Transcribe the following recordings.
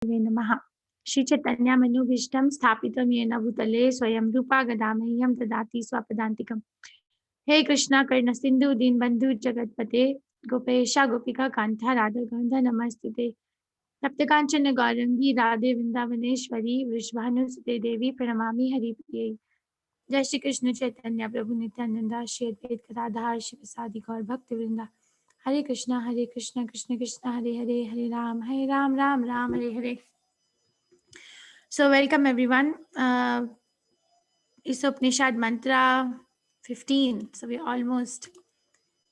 नमः। श्री चैतन्यमनोभीष्टं स्थापितं येन भूतले स्वयं रूपा गदा मह्यं ददाति स्वपदान्तिकम्। हे कृष्णा कर्ण सिंधु दीनबंधु जगतपते गोपेशा गोपिका कांता राधा कांता नमस्ते। तप्त कांचन गौरंगी राधे वृंदावनेश्वरी वृषभानुसुते देवी प्रणमामि हरिप्रिये। जय श्री कृष्ण चैतन्य प्रभु नित्यानंद श्री अद्वैत गदाधर शिवसादि गौर भक्त वृंदा। हरे Krishna Krishna Krishna Hare Hare Hare Ram Ram Ram Hare Hare. So welcome everyone. Isopnishad mantra 15. So we're almost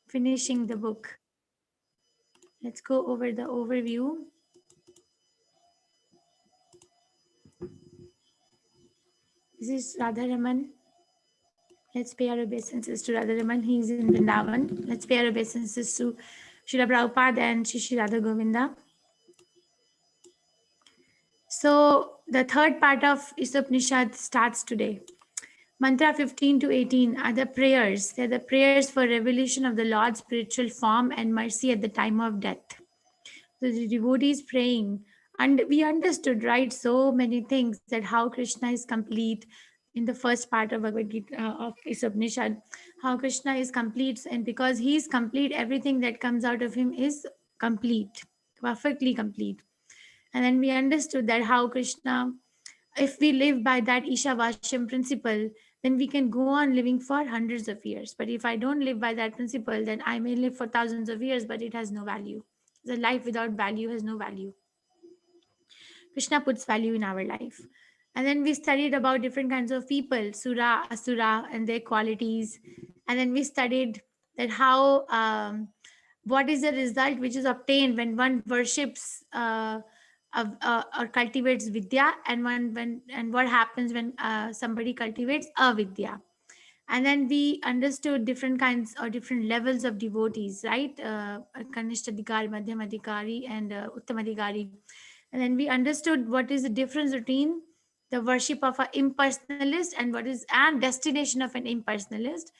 finishing the book. Let's go over the overview. This is Radharaman. Let's pay our obeisances to Radharaman. He is in Vrindavan. Let's pay our obeisances to Srila Prabhupada and Shri Radha Govinda. So the third part of Isopnishad starts today. Mantra 15 to 18 are the prayers. They're the prayers for revelation of the Lord's spiritual form and mercy at the time of death. So the devotees praying, and we understood, right, so many things, that how Krishna is complete in the first part of Bhagavad Gita of Isopnishad, how Krishna is complete, and because he is complete, everything that comes out of him is complete, perfectly complete. And then we understood that how Krishna, if we live by that Ishavashyam principle, then we can go on living for hundreds of years. But if I don't live by that principle, then I may live for thousands of years, but it has no value. The life without value has no value. Krishna puts value in our life. And then we studied about different kinds of people, Sura, Asura, and their qualities. And then we studied that how, what is the result which is obtained when one worships or cultivates Vidya, and what happens when somebody cultivates Avidya. And then we understood different kinds or different levels of devotees, right? Kanishtadhikari, Madhyamadhikari, and Uttamadhikari. And then we understood what is the difference between the worship of an impersonalist and destination of an impersonalist,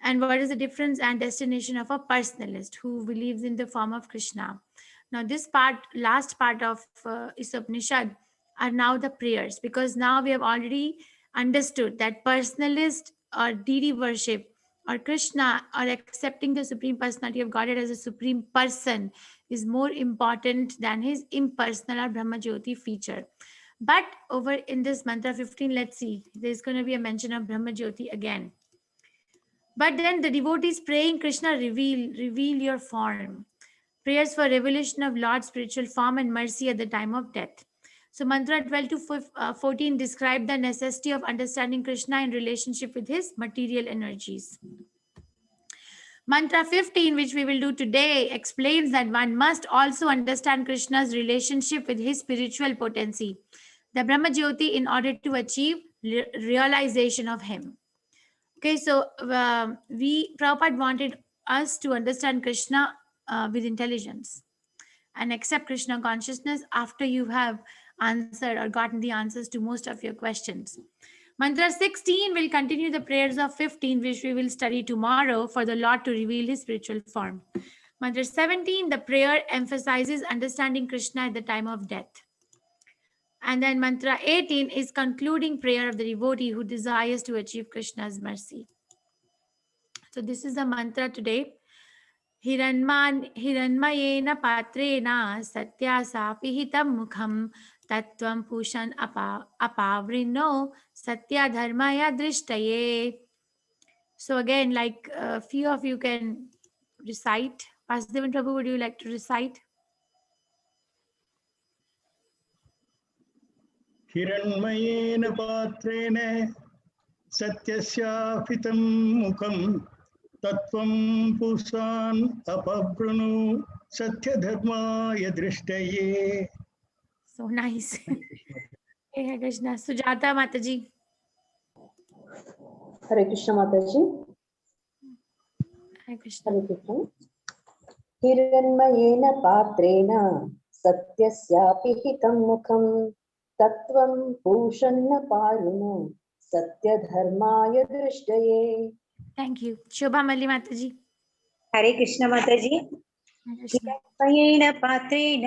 and what is the difference and destination of a personalist who believes in the form of Krishna. Now this last part of Isopnishad are now the prayers, because now we have already understood that personalist or deity worship or Krishna or accepting the Supreme Personality of Godhead as a Supreme Person is more important than his impersonal or Brahmajyoti feature. But over in this mantra 15, let's see, there's going to be a mention of Brahmajyoti again. But then the devotees praying, Krishna, reveal your form. Prayers for revelation of Lord's spiritual form and mercy at the time of death. So mantra 12 to 14 describe the necessity of understanding Krishna in relationship with his material energies. Mantra 15, which we will do today, explains that one must also understand Krishna's relationship with his spiritual potency, the Brahma Jyoti, in order to achieve realization of him. Okay, so Prabhupada wanted us to understand Krishna with intelligence and accept Krishna consciousness after you have answered or gotten the answers to most of your questions. Mantra 16 will continue the prayers of 15, which we will study tomorrow, for the Lord to reveal his spiritual form. Mantra 17, the prayer emphasizes understanding Krishna at the time of death. And then mantra 18 is concluding prayer of the devotee who desires to achieve Krishna's mercy. So this is the mantra today. Hiranmayena patrena satyasa pihitam mukham tattvam pushan apavrino satya dharmaya drishtaye. So again, like a few of you can recite. Vasudevan Prabhu, would you like to recite? हिरण्मयेन पात्रेण सत्यस्यापितं मुखं तत्त्वं पुंसान् अपवृणु सत्यधर्माय दृष्टये. So nice. Hey Krishna. Sujata Mataji. Hare Krishna Mataji. Hare Krishna. Hare Krishna. Hiranmayena patrena satyasyapi hitam mukham tattvam pushanna paruno satya dharmaya drishtaye. Thank you. Shobha Malli Mataji. Hare Krishna Mataji. Krishna. हिरण्मयेन पात्रेण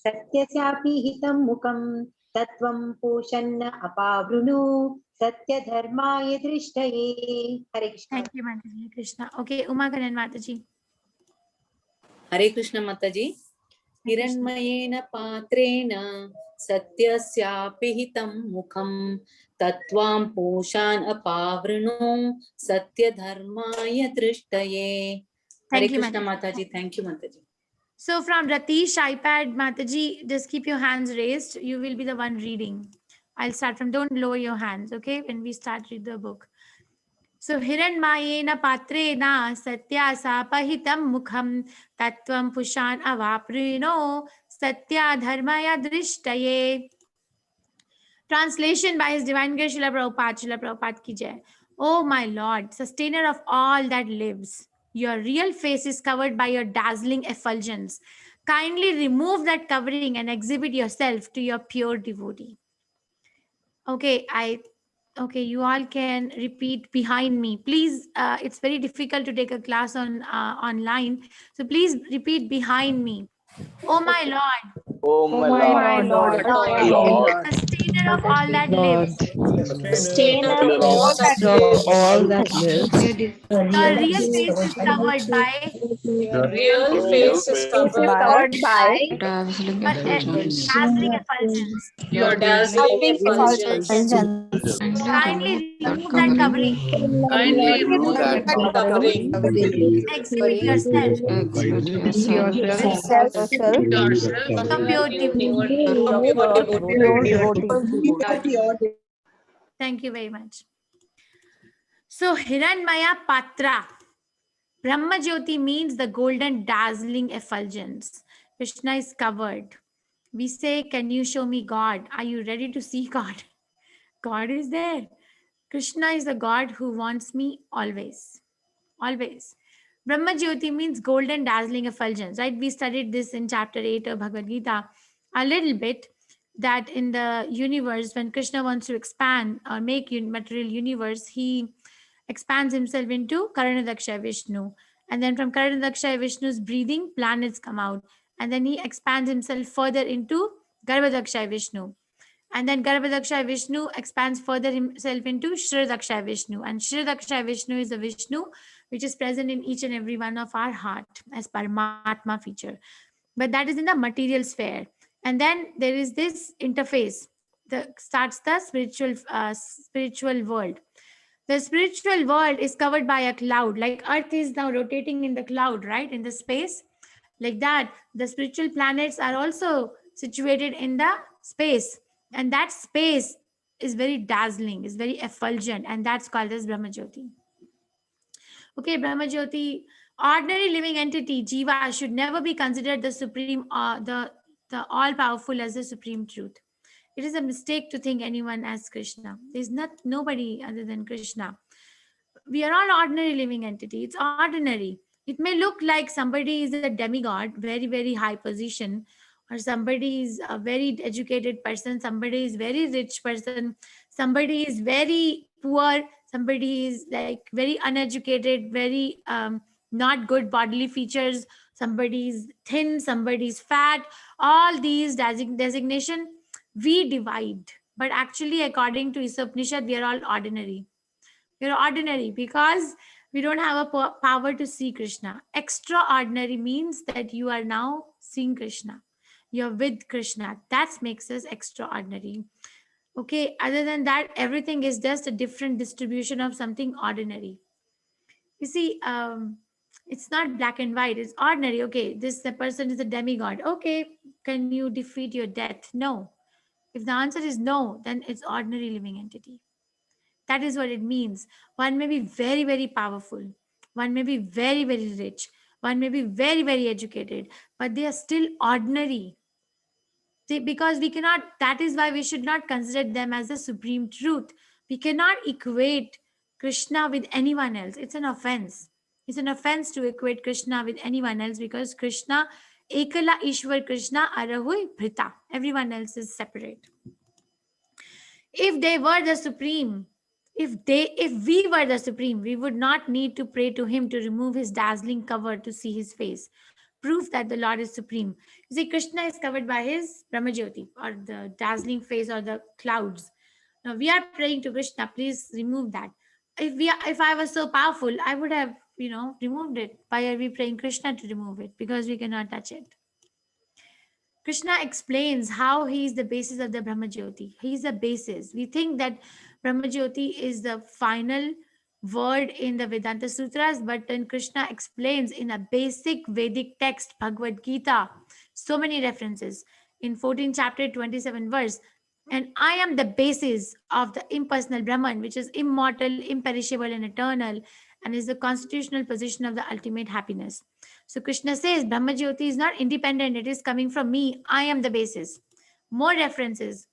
सत्यस्यापि हितं मुखं तत्त्वं पोषन्न अपावृणु सत्यधर्माय दृष्टये. हरे Krishna. Thank you, Mataji. Krishna. Okay, Uma Kanan Mataji. हरे कृष्ण माताजी. Hare Krishna. हिरण्मयेन पात्रेण सत्यस्यापि हितं मुखं तत्त्वां पूषान् अपावृणु सत्यधर्माय दृष्टये. हरे Thank you, Krishna Mataji. माताजी. Thank you माताजी. So from Ratish iPad, Mataji, just keep your hands raised. You will be the one reading. I'll start from, don't lower your hands, okay, when we start read the book. So Hiranmayena patrena satya sapahitam mukham tattvam pushan avaprino satya dharmaya drishtaye. Translation by His Divine Grace Srila Prabhupada. Srila Prabhupada ki jai. Oh my Lord, sustainer of all that lives, your real face is covered by your dazzling effulgence. Kindly remove that covering and exhibit yourself to your pure devotee. Okay, you all can repeat behind me. Please, it's very difficult to take a class on online. So please repeat behind me. Oh my Lord, Oh my Lord, sustainer of all that lives, Sustainer sustainer of all that lives, your real face is covered by your real face is covered by your dazzling effulgence. your dazzling effulgence. Kindly remove that covering Kindly remove that covering. and exhibit yourself Yourself to pure devotee. Thank you very much. So Hiranmaya Patra. Brahma Jyoti means the golden dazzling effulgence. Krishna is covered. We say, can you show me God? Are you ready to see God? God is there. Krishna is the God who wants me always. Always. Brahma Jyoti means golden dazzling effulgence, right? We studied this in chapter 8 of Bhagavad Gita a little bit, that in the universe, when Krishna wants to expand or make material universe, he expands himself into Karanadaksha Vishnu. And then from Karanadaksha Vishnu's breathing, planets come out. And then he expands himself further into Garbhadaksha Vishnu. And then Garbhadaksha Vishnu expands further himself into Shridaksha Vishnu. And Shridaksha Vishnu is the Vishnu which is present in each and every one of our heart as Paramatma feature. But that is in the material sphere. And then there is this interface that starts the spiritual world. The spiritual world is covered by a cloud, like Earth is now rotating in the cloud, right, in the space. Like that, the spiritual planets are also situated in the space, and that space is very dazzling, is very effulgent, and that's called as Brahma Jyoti. Okay, Brahma Jyoti, ordinary living entity, Jiva, should never be considered the supreme, the all-powerful as the supreme truth. It is a mistake to think anyone as Krishna. There's nobody other than Krishna. We are all ordinary living entity. It's ordinary. It may look like somebody is a demigod, very, very high position, or somebody is a very educated person, somebody is very rich person, somebody is very poor, somebody is like very uneducated, very not good bodily features, somebody is thin, somebody is fat. All these designation we divide, but actually according to Isopnishad, we are all ordinary. You're ordinary because we don't have a power to see Krishna. Extraordinary means that you are now seeing Krishna. You're with Krishna. That makes us extraordinary. Okay, other than that, everything is just a different distribution of something ordinary. You see, it's not black and white, it's ordinary. Okay, the person is a demigod. Okay, can you defeat your death? No. If the answer is no, then it's ordinary living entity. That is what it means. One may be very, very powerful. One may be very, very rich. One may be very, very educated, but they are still ordinary. Because we cannot, that is why we should not consider them as the supreme truth. We cannot equate Krishna with anyone else. It's an offense. It's an offense to equate Krishna with anyone else because Krishna, Ekala Ishwar Krishna Arahui Bhrita. Everyone else is separate. If they were the supreme, if we were the supreme, we would not need to pray to him to remove his dazzling cover to see his face. proof that the Lord is supreme. You see, Krishna is covered by his Brahmajyoti, or the dazzling face, or the clouds. Now we are praying to Krishna, please remove that. If I was so powerful, I would have, removed it. Why are we praying Krishna to remove it? Because we cannot touch it. Krishna explains how he is the basis of the Brahmajyoti. He is the basis. We think that Brahmajyoti is the final word in the Vedanta Sutras, but then Krishna explains in a basic Vedic text, Bhagavad Gita, so many references. In 14 chapter 27 verse, and I am the basis of the impersonal Brahman, which is immortal, imperishable, and eternal, and is the constitutional position of the ultimate happiness. So Krishna says Brahmajyoti is not independent, it is coming from me. I am the basis. More references.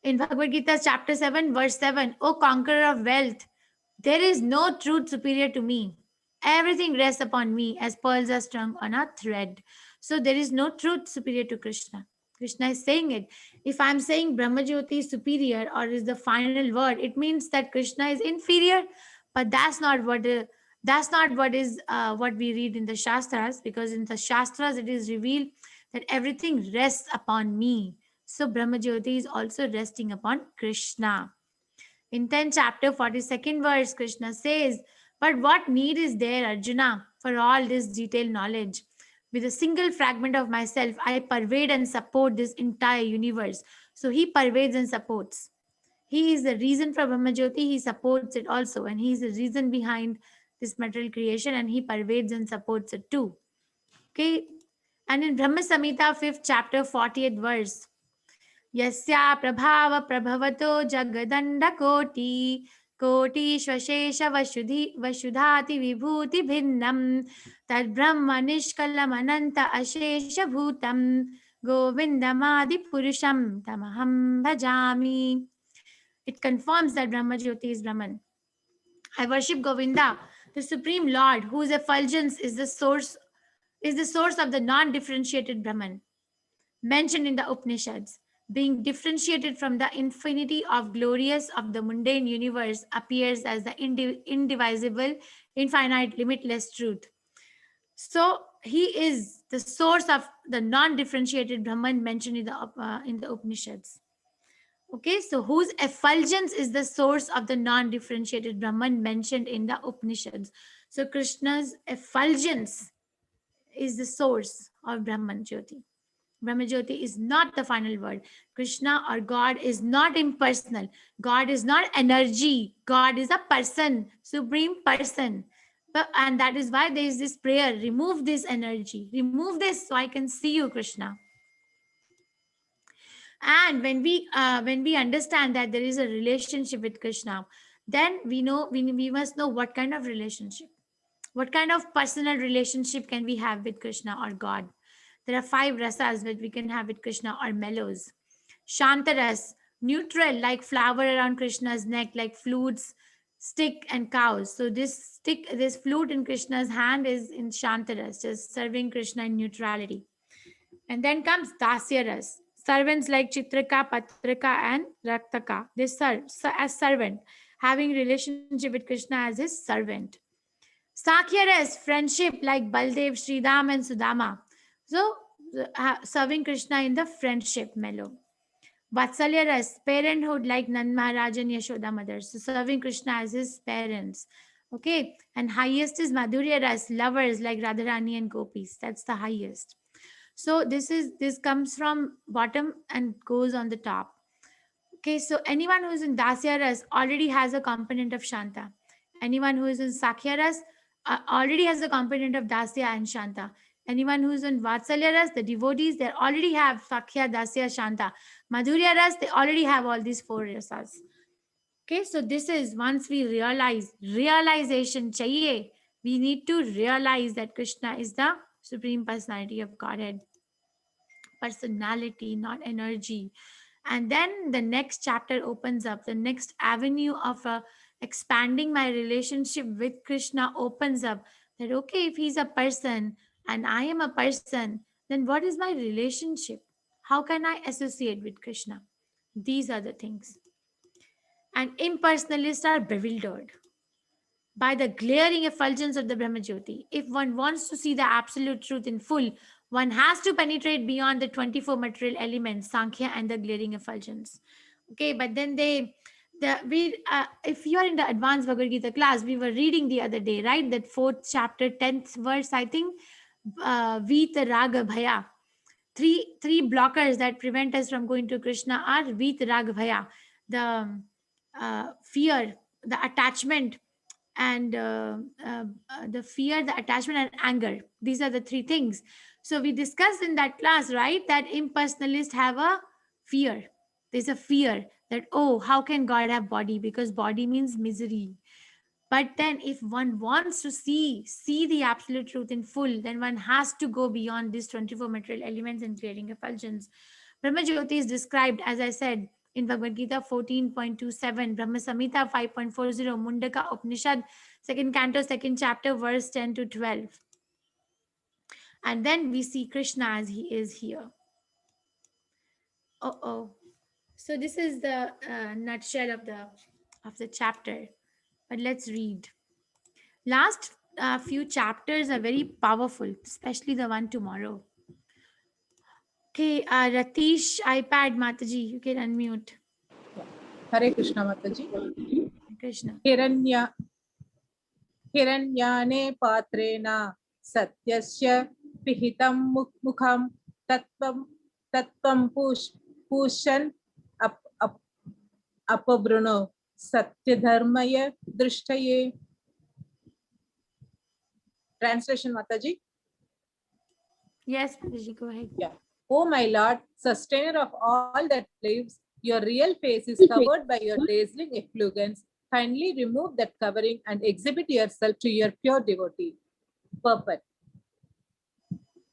In Bhagavad Gita, chapter 7, verse 7, O conqueror of wealth, there is no truth superior to me. Everything rests upon me as pearls are strung on a thread. So there is no truth superior to Krishna. Krishna is saying it. If I'm saying Brahmajyoti is superior or is the final word, it means that Krishna is inferior. But that's not what what we read in the Shastras, because in the Shastras it is revealed that everything rests upon me. So Brahmajyoti is also resting upon Krishna. In 10 chapter 42nd verse, Krishna says, but what need is there, Arjuna, for all this detailed knowledge? With a single fragment of myself, I pervade and support this entire universe. So he pervades and supports. He is the reason for Brahmajyoti, he supports it also, and he is the reason behind this material creation, and he pervades and supports it too. Okay, and in Brahma Samhita 5th chapter 40th verse, Yasya prabhava prabhavato jagadanda koti koti shvashesha vashudhati vibhuti bhinnam tad brahma nishkalam ananta ashesha bhutam govindamadi purusham tamaham bhajami. It confirms that Brahmajyoti is Brahman. I worship Govinda, the Supreme Lord, whose effulgence is the source of the non-differentiated Brahman, mentioned in the Upanishads. Being differentiated from the infinity of glorious of the mundane universe appears as the indivisible, infinite, limitless truth. So he is the source of the non-differentiated Brahman mentioned in the Upanishads. Okay, so whose effulgence is the source of the non-differentiated Brahman mentioned in the Upanishads. So Krishna's effulgence is the source of Brahman Jyoti. Brahma Jyoti is not the final word. Krishna or God is not impersonal. God is not energy. God is a person, supreme person. And that is why there is this prayer, remove this energy, remove this so I can see you, Krishna. And when we understand that there is a relationship with Krishna, then we must know what kind of relationship, what kind of personal relationship can we have with Krishna or God. There are 5 rasas that we can have with Krishna, or mellows. Shantaras, neutral, like flower around Krishna's neck, like flutes, stick, and cows. So this flute in Krishna's hand is in Shantaras, just serving Krishna in neutrality. And then comes Dasyaras, servants like Chitraka, Patraka, and Raktaka. They serve as servant, having relationship with Krishna as his servant. Sakyaras, friendship like Baldev, Sridham, and Sudama. So serving Krishna in the friendship mellow. Vatsalyaras, parenthood like Nand Maharaj and Yashoda mother. So serving Krishna as his parents. Okay. And highest is Madhuryaras, lovers like Radharani and Gopis. That's the highest. So this comes from bottom and goes on the top. Okay, so anyone who is in Dasya Ras already has a component of Shanta. Anyone who is in Sakhya Ras already has a component of Dasya and Shanta. Anyone who is in Vatsalya Ras, the devotees, they already have Sakhya, Dasya, Shanta. Madhurya Ras, they already have all these 4 rasas. Okay, so this is once we realization chahiye. We need to realize that Krishna is the Supreme Personality of Godhead. Personality, not energy. And then the next chapter opens up. The next avenue of expanding my relationship with Krishna opens up. That okay, if he's a person and I am a person, then what is my relationship? How can I associate with Krishna? These are the things. And impersonalists are bewildered. by the glaring effulgence of the Brahmajyoti. If one wants to see the absolute truth in full, one has to penetrate beyond the 24 material elements, Sankhya and the glaring effulgence. Okay, but then if you are in the advanced Bhagavad Gita class, we were reading the other day, right? That 4th chapter, 10th verse, I think, Vita Raga Bhaya. Three blockers that prevent us from going to Krishna are Vita Raga Bhaya, the fear, the attachment, and the fear, the attachment, and anger. These are the three things. So we discussed in that class, right, that impersonalists have a fear. There's a fear that, oh, how can God have body? Because body means misery. But then if one wants to see the absolute truth in full, then one has to go beyond these 24 material elements and clearing effulgence. Brahmajyoti is described, as I said, in Bhagavad Gita 14.27, Brahma Samhita 5.40, Mundaka Upanishad, 2nd canto, 2nd chapter, verse 10 to 12. And then we see Krishna as he is here. So this is the nutshell of the chapter. But let's read. Last few chapters are very powerful, especially the one tomorrow. Okay, Ratish, iPad Mataji, you can unmute. Hare Krishna Mataji. Krishna. Hiranyane patrena satyasya pihitam mukham tattvam pushan apabruno satyadharmaya drishtaye. Translation Mataji. Yes, Mataji, go ahead. Yeah. O my Lord, sustainer of all that lives, your real face is covered by your dazzling effulgence. Kindly remove that covering and exhibit yourself to your pure devotee. Purport.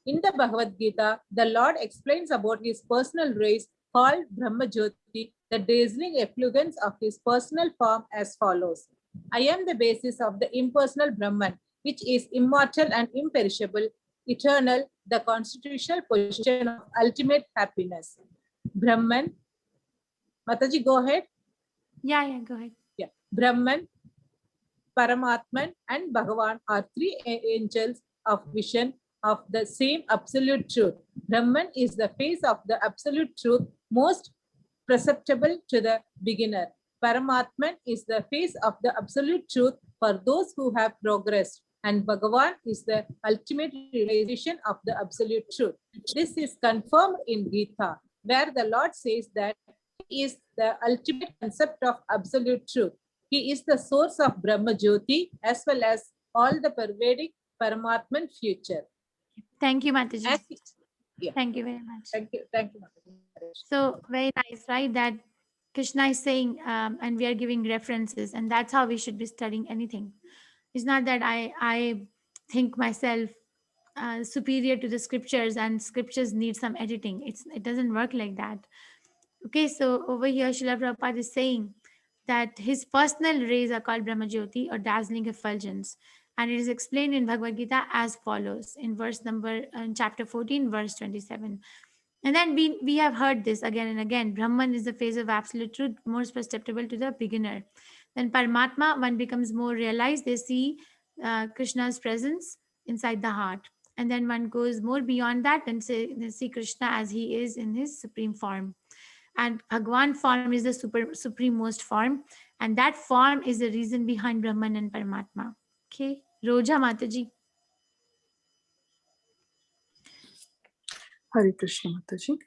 In the Bhagavad Gita, the Lord explains about his personal rays called Brahmajyoti, the dazzling effulgence of his personal form as follows. I am the basis of the impersonal Brahman, which is immortal and imperishable, eternal, the constitutional position of ultimate happiness. Brahman. Mataji, go ahead. Yeah, go ahead. Yeah. Brahman, Paramatman, and Bhagavan are three angels of vision of the same absolute truth. Brahman is the face of the absolute truth, most perceptible to the beginner. Paramatman is the face of the absolute truth for those who have progressed. And Bhagavan is the ultimate realization of the absolute truth. This is confirmed in Gita, where the Lord says that He is the ultimate concept of absolute truth. He is the source of Brahma Jyoti as well as all the pervading Paramatman future. Thank you, Mataji. Yeah. Thank you very much. Thank you, Mataji. So very nice, right? That Krishna is saying, and we are giving references, and that's how we should be studying anything. It's not that I think myself superior to the scriptures and scriptures need some editing. It doesn't work like that. Okay, so over here Srila Prabhupada is saying that his personal rays are called Brahmajyoti or dazzling effulgence, and it is explained in Bhagavad Gita as follows in chapter 14, verse 27. And then we have heard this again and again. Brahman is the phase of absolute truth, most perceptible to the beginner. Then Paramatma, one becomes more realized. They see Krishna's presence inside the heart. And then one goes more beyond that and they see Krishna as he is in his supreme form. And Bhagwan form is the supreme most form. And that form is the reason behind Brahman and Paramatma. Okay. Roja Mataji. Hare Krishna Mataji.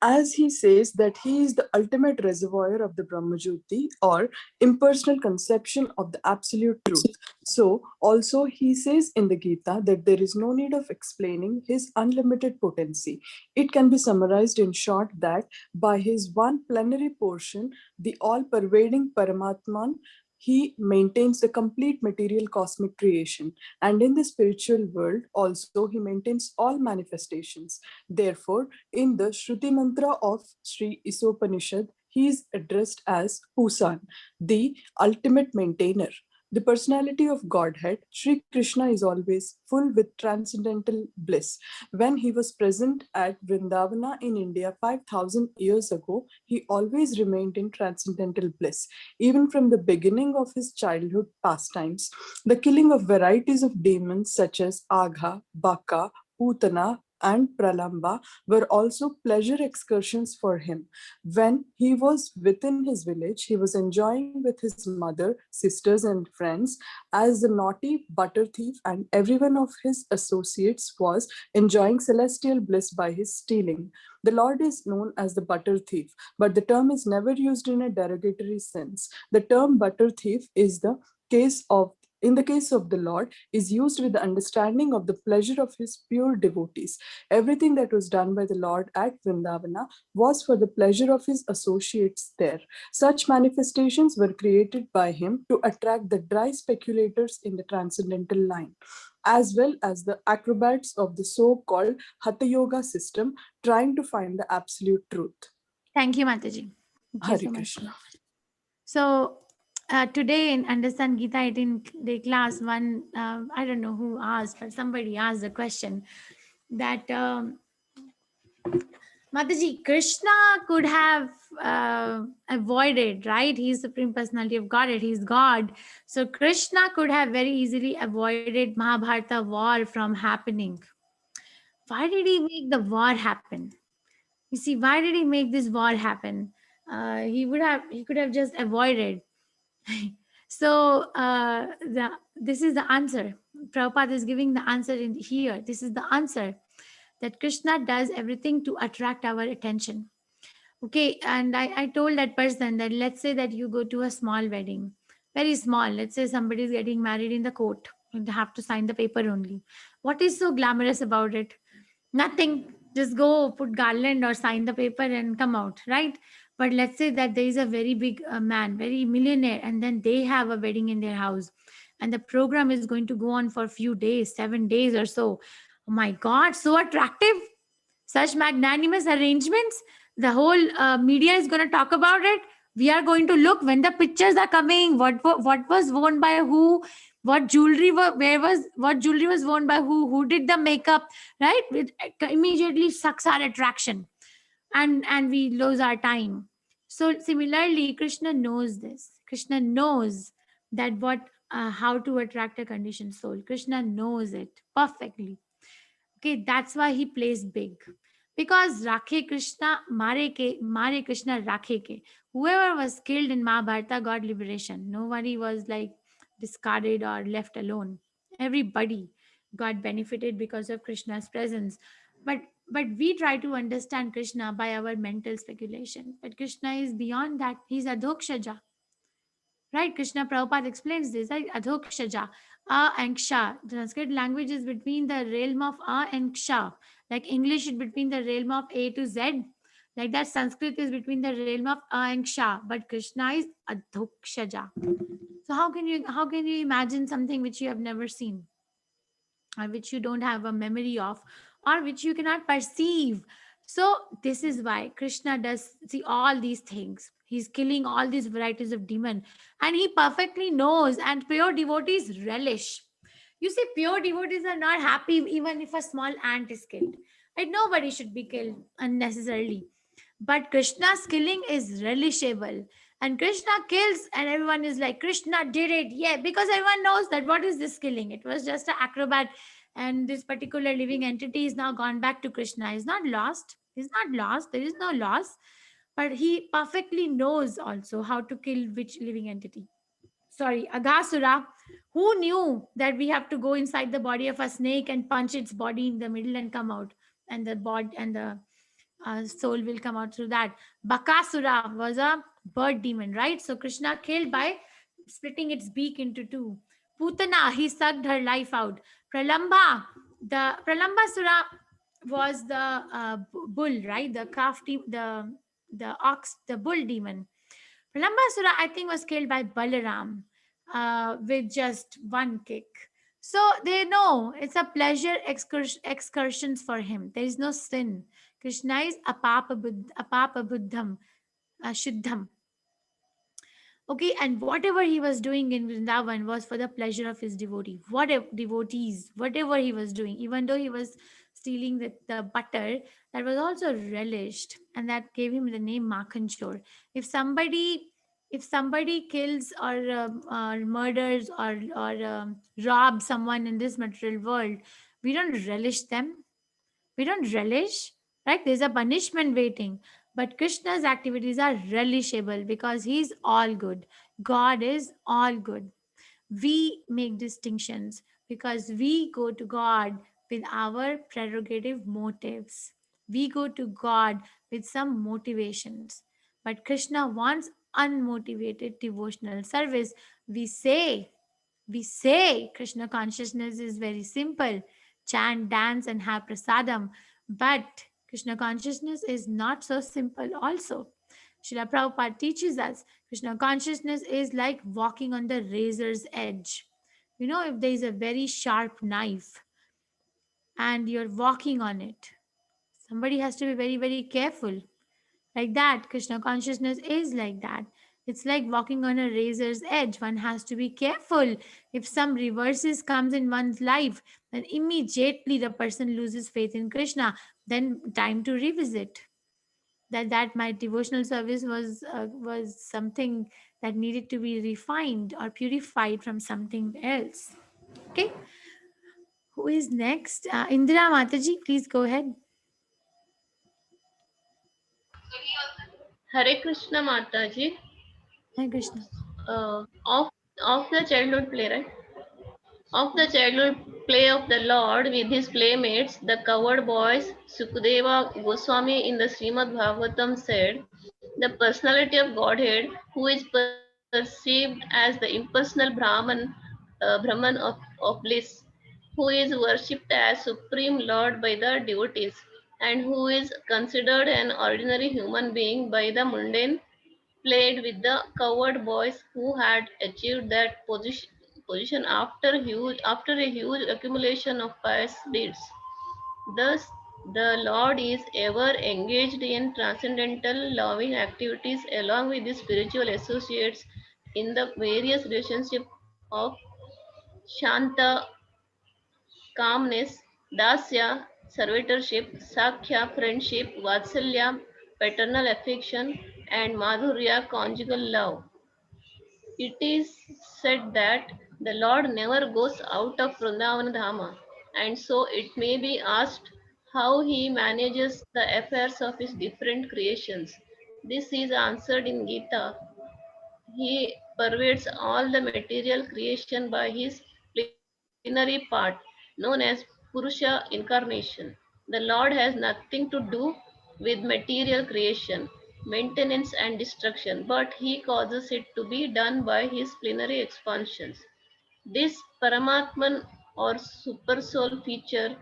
As he says that he is the ultimate reservoir of the Brahmajyoti or impersonal conception of the absolute truth. So also he says in the Gita that there is no need of explaining his unlimited potency. It can be summarized in short that by his one plenary portion, the all-pervading Paramatman, he maintains the complete material cosmic creation. And in the spiritual world also, he maintains all manifestations. Therefore, in the Shruti Mantra of Sri Isopanishad, he is addressed as Pusan, the ultimate maintainer. The personality of Godhead, Sri Krishna, is always full with transcendental bliss. When he was present at Vrindavana in India 5,000 years ago, he always remained in transcendental bliss. Even from the beginning of his childhood pastimes, the killing of varieties of demons such as Agha, Baka, Putana, and Pralamba were also pleasure excursions for him. When he was within his village, he was enjoying with his mother, sisters, and friends, as the naughty butter thief and everyone of his associates was enjoying celestial bliss by his stealing. The Lord is known as the butter thief, but the term is never used in a derogatory sense. The term butter thief is the case of in the case of the Lord, is used with the understanding of the pleasure of his pure devotees. Everything that was done by the Lord at Vrindavana was for the pleasure of his associates there. Such manifestations were created by him to attract the dry speculators in the transcendental line, as well as the acrobats of the so-called Hatha Yoga system trying to find the absolute truth. Thank you, Mataji. Thank you Hare so much. Krishna. So today in Understand Gita 18 day class, I don't know who asked, but somebody asked the question that Mataji, Krishna could have avoided, right? He's Supreme Personality of Godhead, he's God. So Krishna could have very easily avoided Mahabharata war from happening. Why did he make the war happen? You see, why did he make this war happen? He could have just avoided. So this is the answer. Prabhupada is giving the answer in here. This is the answer, that Krishna does everything to attract our attention. Okay, and I told that person that let's say that you go to a small wedding, very small. Let's say somebody is getting married in the court. You have to sign the paper only. What is so glamorous about it? Nothing. Just go put garland or sign the paper and come out, right? But let's say that there is a very big man, very millionaire, and then they have a wedding in their house, and the program is going to go on for a few days, 7 days or so. Oh my God, so attractive! Such magnanimous arrangements. The whole media is going to talk about it. We are going to look when the pictures are coming. What was worn by who? What jewelry what jewelry was worn by who? Who did the makeup? Right? It immediately sucks our attraction, and we lose our time. So similarly, Krishna knows this. Krishna knows that how to attract a conditioned soul. Krishna knows it perfectly. Okay, that's why he plays big. Because Rakhe Krishna, Mare Krishna Rakhe ke. Whoever was killed in Mahabharata got liberation. Nobody was like discarded or left alone. Everybody got benefited because of Krishna's presence. But we try to understand Krishna by our mental speculation. But Krishna is beyond that. He's Adhokshaja. Right? Krishna Prabhupada explains this, right? Adhokshaja, A and Ksha. The Sanskrit language is between the realm of A and Ksha. Like English is between the realm of A to Z. Like that, Sanskrit is between the realm of A and Ksha. But Krishna is Adhokshaja. So how can you imagine something which you have never seen, or which you don't have a memory of, or which you cannot perceive? So this is why Krishna does see all these things. He's killing all these varieties of demon, and he perfectly knows, and pure devotees relish. You see, pure devotees are not happy even if a small ant is killed. Right? Nobody should be killed unnecessarily. But Krishna's killing is relishable. And Krishna kills, and everyone is like, Krishna did it. Yeah, because everyone knows that what is this killing? It was just an acrobat, and this particular living entity is now gone back to Krishna. He's not lost. He's not lost. There is no loss. But he perfectly knows also how to kill which living entity. Sorry, Aghasura, who knew that we have to go inside the body of a snake and punch its body in the middle and come out, and the body and the soul will come out through that. Bakasura was a bird demon, right? So Krishna killed by splitting its beak into two. Putana, he sucked her life out. The Pralambasura was the bull, right? The crafty, the ox, the bull demon. Pralambasura, I think, was killed by Balaram with just one kick. So they know it's a pleasure excursions for him. There is no sin. Krishna is apapa buddham, shuddham. Okay, and whatever he was doing in Vrindavan was for the pleasure of his devotee. Whatever devotees, whatever he was doing, even though he was stealing the butter, that was also relished, and that gave him the name Makhanchor. If somebody, if somebody kills or murders or robs someone in this material world, we don't relish them. We don't relish, right? There's a punishment waiting. But Krishna's activities are relishable because he's all good. God is all good. We make distinctions because we go to God with our prerogative motives. We go to God with some motivations. But Krishna wants unmotivated devotional service. We say, we say Krishna consciousness is very simple, chant, dance, and have prasadam. But Krishna consciousness is not so simple, also. Srila Prabhupada teaches us Krishna consciousness is like walking on the razor's edge. You know, if there is a very sharp knife and you're walking on it, somebody has to be very, very careful. Like that, Krishna consciousness is like that. It's like walking on a razor's edge. One has to be careful. If some reverses comes in one's life, then immediately the person loses faith in Krishna. Then time to revisit. That my devotional service was something that needed to be refined or purified from something else. Okay, who is next? Indira Mataji, please go ahead. Hare Krishna Mataji, Hare Krishna. of the childhood play, right? Of the childhood play of the Lord with his playmates, the coward boys, Sukadeva Goswami in the Srimad Bhagavatam said, the personality of Godhead, who is perceived as the impersonal Brahman of bliss, who is worshipped as Supreme Lord by the devotees, and who is considered an ordinary human being by the mundane, played with the coward boys who had achieved that position after a huge accumulation of pious deeds. Thus, the Lord is ever engaged in transcendental loving activities along with his spiritual associates in the various relationships of Shanta, calmness, Dasya, servitorship, Sakhya, friendship, Vatsalya, paternal affection, and Madhurya, conjugal love. It is said that the Lord never goes out of Vrindavan Dhama, and so it may be asked how he manages the affairs of his different creations. This is answered in Gita. He pervades all the material creation by his plenary part, known as Purusha incarnation. The Lord has nothing to do with material creation, maintenance, and destruction, but he causes it to be done by his plenary expansions. This Paramatman or supersoul feature.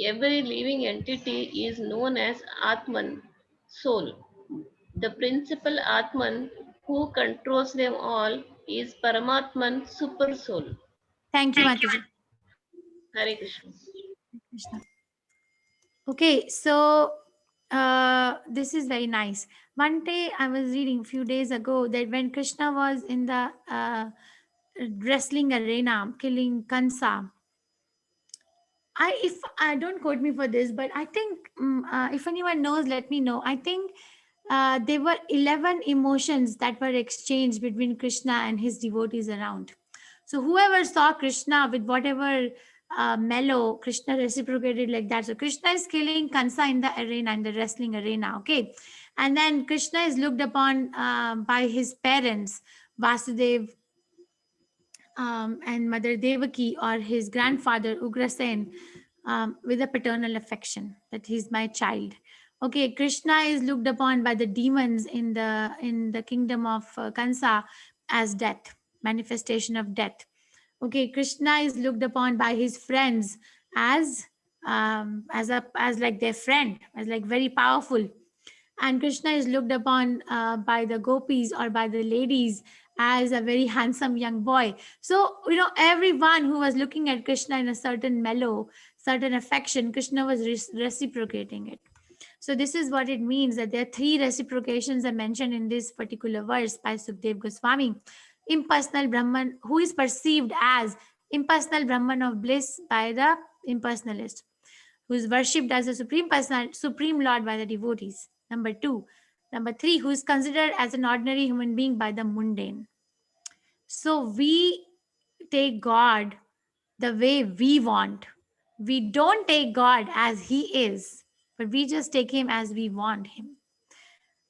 Every living entity is known as Atman, soul. The principal Atman who controls them all is Paramatman, super soul. Thank you, Mataji. Hare Krishna. Krishna. Okay, so this is very nice. One day I was reading a few days ago that when Krishna was in the wrestling arena killing Kansa, if I don't quote me for this, but I think if anyone knows, let me know. I think there were 11 emotions that were exchanged between Krishna and his devotees around. So whoever saw Krishna with whatever mellow, Krishna reciprocated like that. So Krishna is killing Kansa in the arena, in the wrestling arena. Okay, and then Krishna is looked upon by his parents, Vasudev and Mother Devaki, or his grandfather Ugrasen, with a paternal affection that he's my child. Okay, Krishna is looked upon by the demons in the kingdom of Kansa as death, manifestation of death. Okay, Krishna is looked upon by his friends as as like their friend, as like very powerful. And Krishna is looked upon by the gopis or by the ladies as a very handsome young boy. So, you know, everyone who was looking at Krishna in a certain mellow, certain affection, Krishna was reciprocating it. So this is what it means, that there are three reciprocations are mentioned in this particular verse by Sukdev Goswami. Impersonal Brahman, who is perceived as impersonal Brahman of bliss by the impersonalist, who is worshipped as a supreme Lord by the devotees. Number two. Number three, who is considered as an ordinary human being by the mundane. So we take God the way we want. We don't take God as He is, but we just take Him as we want Him.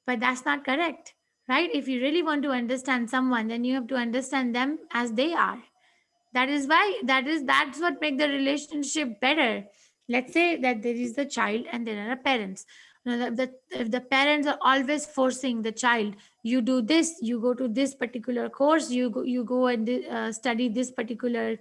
But that's not correct, right? If you really want to understand someone, then you have to understand them as they are. That's what makes the relationship better. Let's say that there is the child and there are parents. Now, if the parents are always forcing the child, you do this, you go to this particular course, you go and study this particular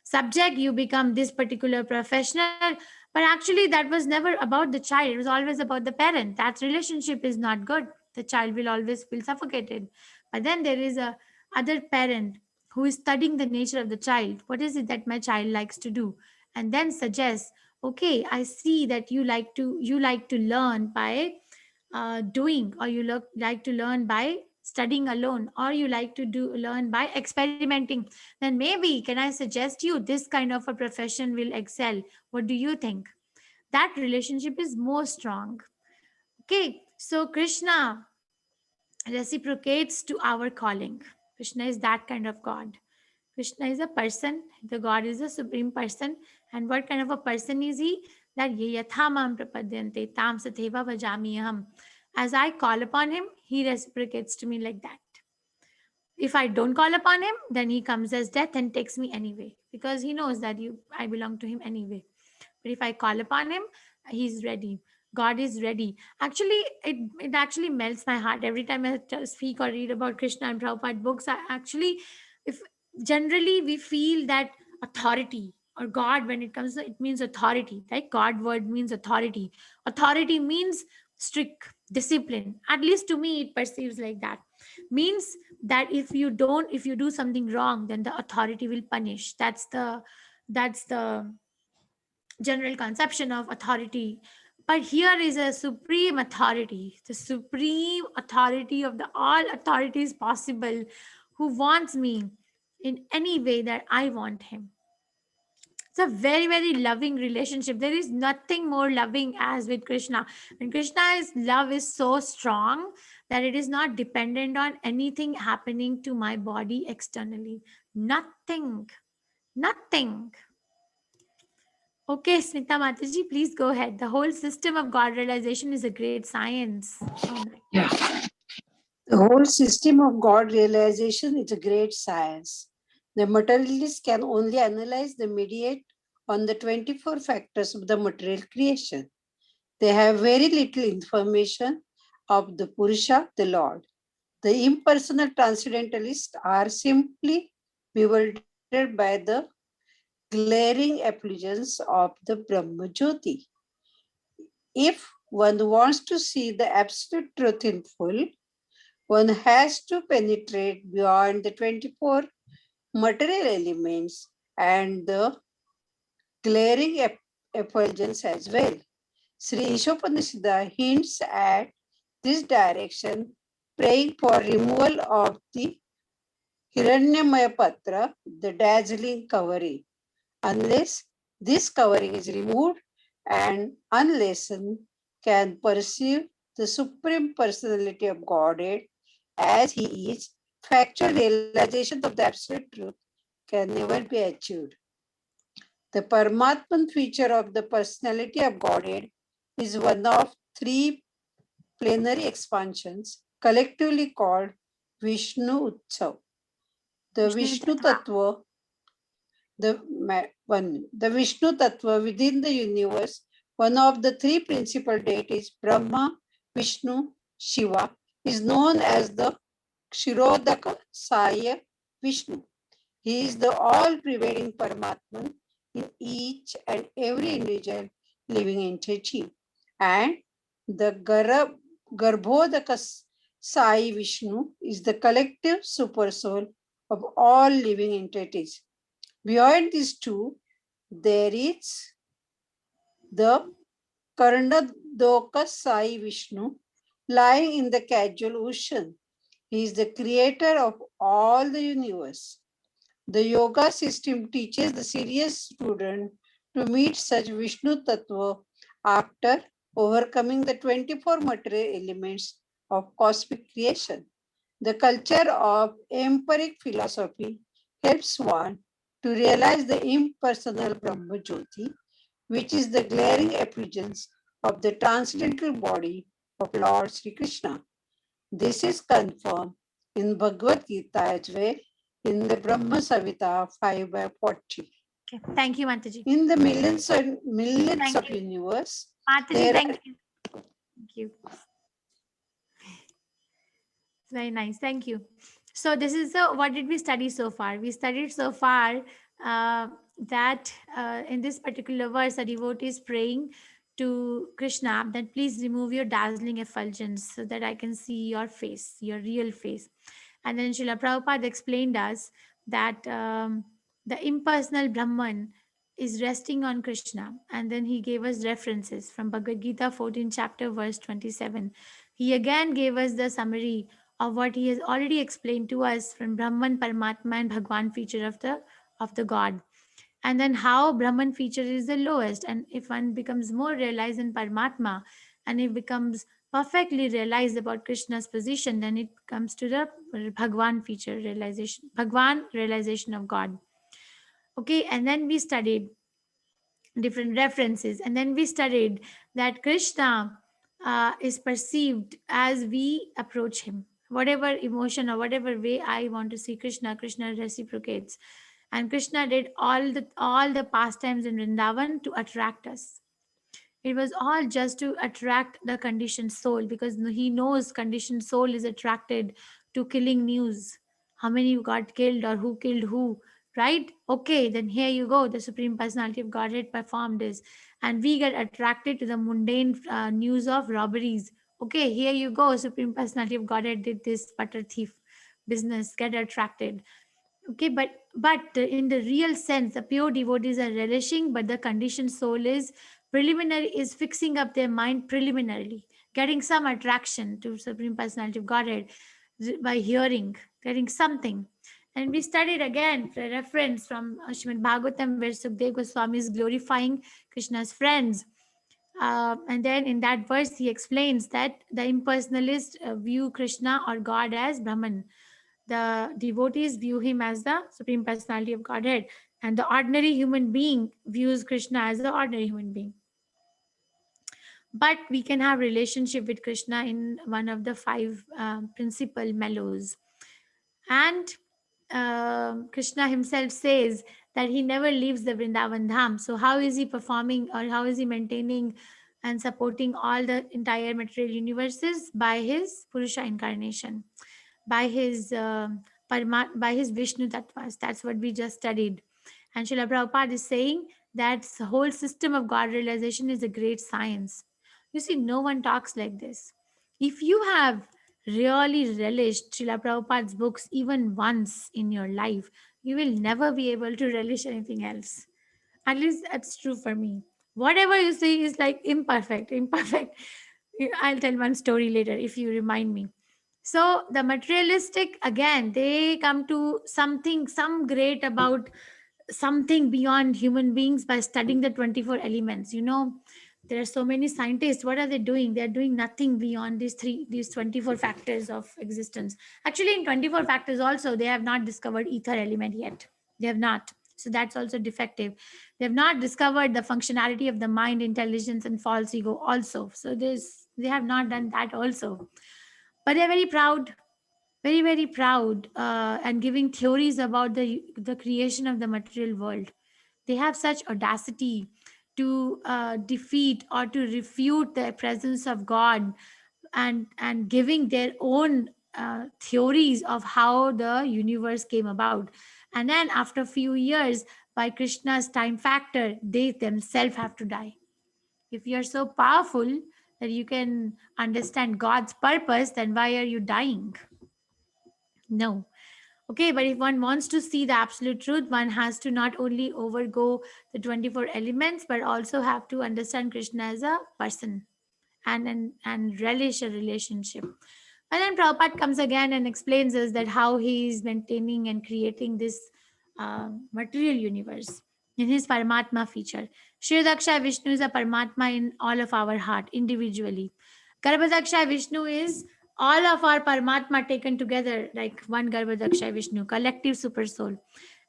subject, you become this particular professional, but actually that was never about the child, it was always about the parent. That relationship is not good. The child will always feel suffocated. But then there is a other parent who is studying the nature of the child. What is it that my child likes to do? And then suggests, okay, I see that you like to learn by doing, or like to learn by studying alone, or you like to learn by experimenting. Then maybe can I suggest you this kind of a profession will excel? What do you think? That relationship is more strong. Okay, so Krishna reciprocates to our calling. Krishna is that kind of God. Krishna is a person, the God is a supreme person. And what kind of a person is he? That ye yathamam prapadyante tam satheva vajami aham. As I call upon him, he reciprocates to me like that. If I don't call upon him, then he comes as death and takes me anyway, because he knows that I belong to him anyway. But if I call upon him, he's ready. God is ready. Actually, it actually melts my heart every time I speak or read about Krishna and Prabhupada books. If generally we feel that authority or God, when it comes to it means authority, right? God word means authority. Authority means strict discipline. At least to me, it perceives like that. Means that if you do something wrong, then the authority will punish. That's the general conception of authority. But here is a supreme authority, the supreme authority of the all authorities possible, who wants me in any way that I want him. It's a very, very loving relationship. There is nothing more loving as with Krishna. And Krishna's love is so strong that it is not dependent on anything happening to my body externally. Nothing. Nothing. Okay, Smita Mataji, please go ahead. The whole system of God realization is a great science. Oh, Yeah. The whole system of God realization is a great science. The materialists can only analyze the mediate on the 24 factors of the material creation. They have very little information of the Purusha, the Lord. The impersonal transcendentalists are simply bewildered by the glaring effulgence of the Brahma Jyoti. If one wants to see the absolute truth in full, one has to penetrate beyond the 24 material elements and the glaring effulgence as well. Sri Ishopanishad hints at this direction, praying for removal of the Hiranyamaya Patra, the dazzling covering. Unless this covering is removed and unlessened, can perceive the Supreme Personality of Godhead as He is, factual realization of the absolute truth can never be achieved. The Paramatman feature of the personality of Godhead is one of three plenary expansions collectively called Vishnu Utsav. The Vishnu Tattva, the Vishnu Tattva within the universe, one of the three principal deities, Brahma, Vishnu, Shiva, is known as the Kshirodaka Saya Vishnu. He is the all-pervading Paramatman in each and every individual living entity. And the Garbhodaka Sai Vishnu is the collective supersoul of all living entities. Beyond these two, there is the the Okas Sai Vishnu, lying in the casual ocean. He is the creator of all the universe. The yoga system teaches the serious student to meet such Vishnu Tattva after overcoming the 24 material elements of cosmic creation. The culture of empiric philosophy helps one to realize the impersonal Brahma Jyoti, which is the glaring effulgence of the transcendental body of Lord Sri Krishna. This is confirmed in Bhagavad Gita as well, in the Brahma Savita 5/40. Okay. Thank you, Mataji. In the millions of you. universe, Mataji, there thank you. Thank you. Very nice. Thank you. So this is what did we study so far? We studied so far that in this particular verse, a devotee is praying to Krishna that please remove your dazzling effulgence so that I can see your face, your real face. And then Srila Prabhupada explained us that the impersonal Brahman is resting on Krishna. And then he gave us references from Bhagavad Gita 14 chapter verse 27. He again gave us the summary of what he has already explained to us from Brahman, Paramatma, and Bhagwan feature of the God. And then how Brahman feature is the lowest. And if one becomes more realized in Paramatma and it becomes perfectly realized about Krishna's position, then it comes to the Bhagwan feature realization, Bhagwan realization of God. Okay, and then we studied different references, and then we studied that Krishna is perceived as we approach him. Whatever emotion or whatever way I want to see Krishna, Krishna reciprocates. And Krishna did all the pastimes in Vrindavan to attract us. It was all just to attract the conditioned soul, because he knows conditioned soul is attracted to killing news. How many got killed or who killed who, right? Okay, then here you go. The Supreme Personality of Godhead performed this. And we get attracted to the mundane news of robberies. Okay, here you go. Supreme Personality of Godhead did this butter thief business, get attracted. Okay, but in the real sense, the pure devotees are relishing, but the conditioned soul is fixing up their mind preliminarily, getting some attraction to Supreme Personality of Godhead by hearing, getting something. And we studied again a reference from Srimad Bhagavatam where Sukdev Goswami is glorifying Krishna's friends. And then in that verse, he explains that the impersonalists view Krishna or God as Brahman. The devotees view him as the Supreme Personality of Godhead, and the ordinary human being views Krishna as the ordinary human being. But we can have relationship with Krishna in one of the five principal mellows. And Krishna himself says that he never leaves the Vrindavan Dham. So how is he performing, or how is he maintaining and supporting all the entire material universes? By his Purusha incarnation, by his by his Vishnu Tattvas. That's what we just studied. And Srila Prabhupada is saying that the whole system of God realization is a great science. You see, no one talks like this. If you have really relished Srila Prabhupada's books even once in your life, you will never be able to relish anything else. At least that's true for me. Whatever you say is like imperfect. I'll tell one story later if you remind me. So the materialistic, again, they come to some great about something beyond human beings by studying the 24 elements. There are so many scientists. What are they doing? They're doing nothing beyond these 24 factors of existence. Actually, in 24 factors also, they have not discovered ether element yet. They have not. So that's also defective. They have not discovered the functionality of the mind, intelligence, and false ego also. So they have not done that also. But they're very proud, very, very proud, and giving theories about the creation of the material world. They have such audacity to defeat or to refute the presence of God, and giving their own theories of how the universe came about. And then after a few years, by Krishna's time factor, they themselves have to die. If you're so powerful that you can understand God's purpose, then why are you dying? No. Okay, but if one wants to see the absolute truth, one has to not only overgo the 24 elements, but also have to understand Krishna as a person. and relish a relationship. And then Prabhupada comes again and explains us that how he is maintaining and creating this material universe in his Paramatma feature. Shridaksha Vishnu is a Paramatma in all of our heart individually. Garbhadaksha Vishnu is all of our Paramatma taken together like one Garbhadaksha Vishnu, collective super soul.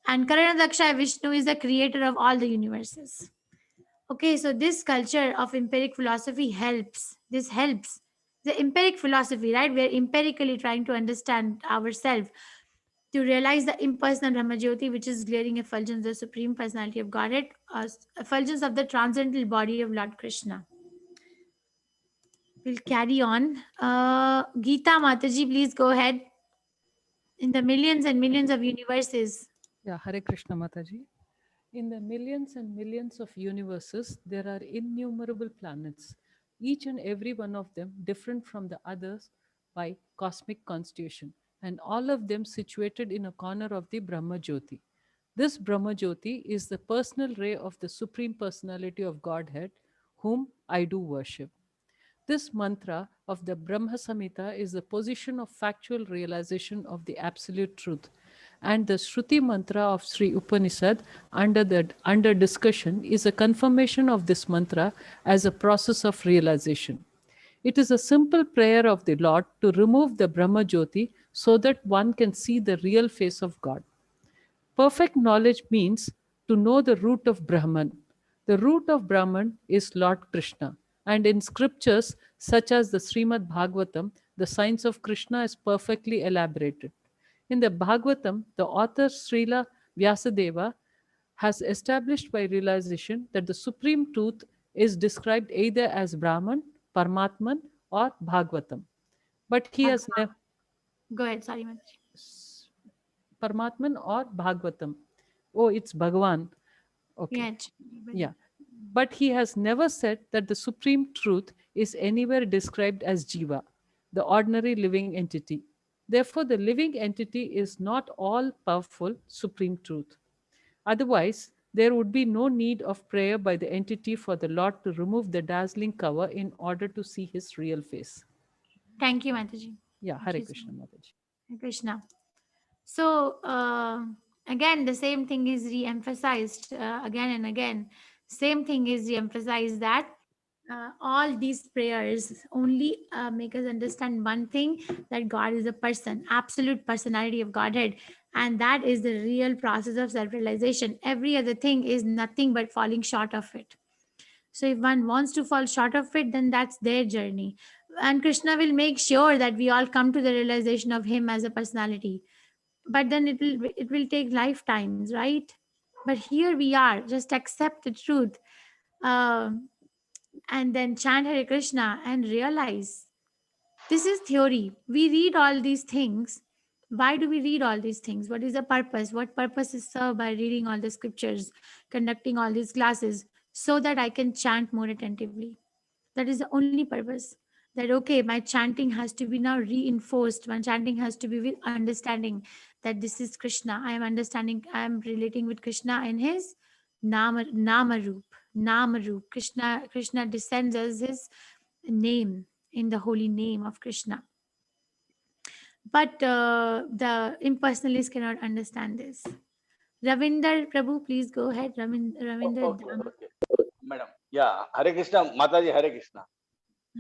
And Karanadaksha Vishnu is the creator of all the universes. Okay, so this culture of empiric philosophy helps. This helps. The empiric philosophy, right? We're empirically trying to understand ourselves to realize the impersonal Brahmajyoti, which is glaring effulgence of the Supreme Personality of Godhead, effulgence of the transcendental body of Lord Krishna. We'll carry on. Geeta Mataji, please go ahead. In the millions and millions of universes. Yeah, Hare Krishna Mataji. In the millions and millions of universes, there are innumerable planets, each and every one of them different from the others by cosmic constitution, and all of them situated in a corner of the Brahma Jyoti. This Brahma Jyoti is the personal ray of the Supreme Personality of Godhead, whom I do worship. This mantra of the Brahma Samhita is the position of factual realization of the absolute truth. And the Shruti mantra of Sri Upanishad under discussion is a confirmation of this mantra as a process of realization. It is a simple prayer of the Lord to remove the Brahma Jyoti so that one can see the real face of God. Perfect knowledge means to know the root of Brahman. The root of Brahman is Lord Krishna. And in scriptures such as the Srimad Bhagavatam, the science of Krishna is perfectly elaborated. In the Bhagavatam, the author Srila Vyasadeva has established by realization that the supreme truth is described either as Brahman, Paramatman, or Bhagavatam. But he has never. Go ahead, sorry, Mataji. Paramatman or Bhagavatam. Oh, it's Bhagavan. Okay. Yeah. Yeah. But he has never said that the supreme truth is anywhere described as Jiva, the ordinary living entity. Therefore, the living entity is not all powerful supreme truth. Otherwise, there would be no need of prayer by the entity for the Lord to remove the dazzling cover in order to see his real face. Thank you, Mataji. Yeah, Hare Krishna, Mataji. Hare Krishna. So, again, the same thing is re-emphasized again and again. Same thing is re-emphasized that all these prayers only make us understand one thing, that God is a person, absolute personality of Godhead, and that is the real process of self-realization. Every other thing is nothing but falling short of it. So if one wants to fall short of it, then that's their journey, and Krishna will make sure that we all come to the realization of him as a personality. But then it will take lifetimes, right? But here we are, just accept the truth, and then chant Hare Krishna and realize this is theory. We read all these things. Why do we read all these things? What is the purpose? What purpose is served by reading all the scriptures, conducting all these classes, so that I can chant more attentively? That is the only purpose. That okay, my chanting has to be now reinforced. My chanting has to be with understanding that this is Krishna. I am understanding, I am relating with Krishna in his Namaroop. Krishna descends as his name, in the holy name of Krishna. But the impersonalists cannot understand this. Ravinder Prabhu, please go ahead. Ravinder Okay. Madam. Yeah, Hare Krishna, Mataji, Hare Krishna.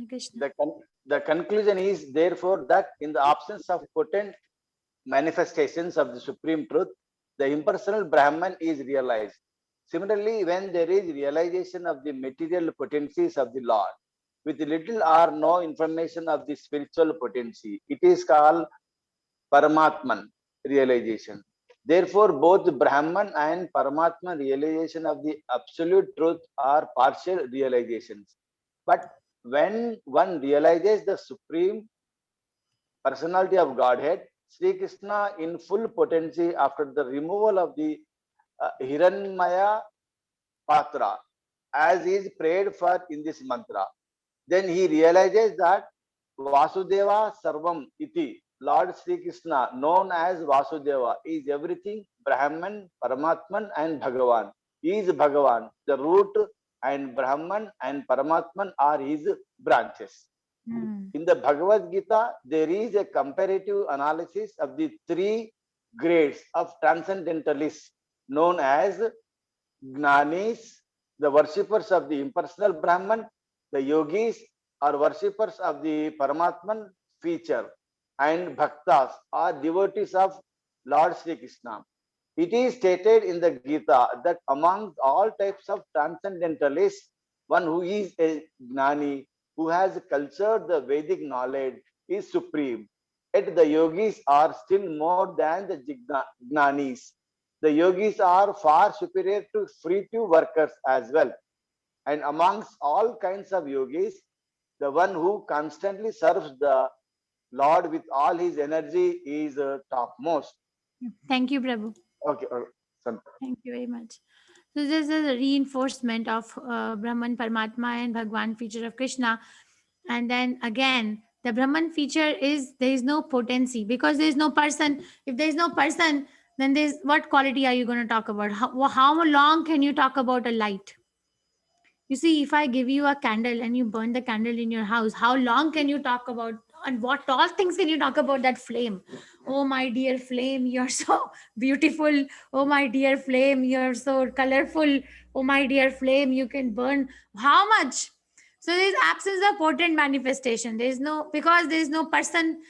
Krishna. The conclusion is therefore that in the absence of potent manifestations of the supreme truth, the impersonal Brahman is realized. Similarly, when there is realization of the material potencies of the Lord, with little or no information of the spiritual potency, it is called Paramatman realization. Therefore, both Brahman and Paramatman realization of the absolute truth are partial realizations. But when one realizes the supreme personality of Godhead, Sri Krishna in full potency after the removal of the Hiranmaya Patra, as is prayed for in this mantra, then he realizes that Vasudeva Sarvam Iti, Lord Sri Krishna, known as Vasudeva, is everything Brahman, Paramatman, and Bhagavan. He is Bhagavan, the root and Brahman and Paramatman are his branches. Hmm. In the Bhagavad Gita, there is a comparative analysis of the three grades of transcendentalists known as Gnanis, the worshippers of the impersonal Brahman, the yogis are worshippers of the Paramatman feature, and Bhaktas are devotees of Lord Sri Krishna. It is stated in the Gita that among all types of transcendentalists, one who is a Gnani, who has cultured the Vedic knowledge, is supreme. Yet the yogis are still more than the Gnanis. The yogis are far superior to free to workers as well. And amongst all kinds of yogis, the one who constantly serves the Lord with all his energy is topmost. Thank you, Prabhu. Okay, Thank you very much. So this is a reinforcement of Brahman, Paramatma, and Bhagwan feature of Krishna. And then again, the Brahman feature is there is no potency because there is no person. If there is no person, then there's what quality are you going to talk about? How long can you talk about a light? You see, if I give you a candle and you burn the candle in your house, how long can you talk about and what all things can you talk about that flame? Oh, my dear flame, you're so beautiful. Oh, my dear flame, you're so colorful. Oh, my dear flame, you can burn how much? So there's absence of potent manifestation. There's no, because there's no person.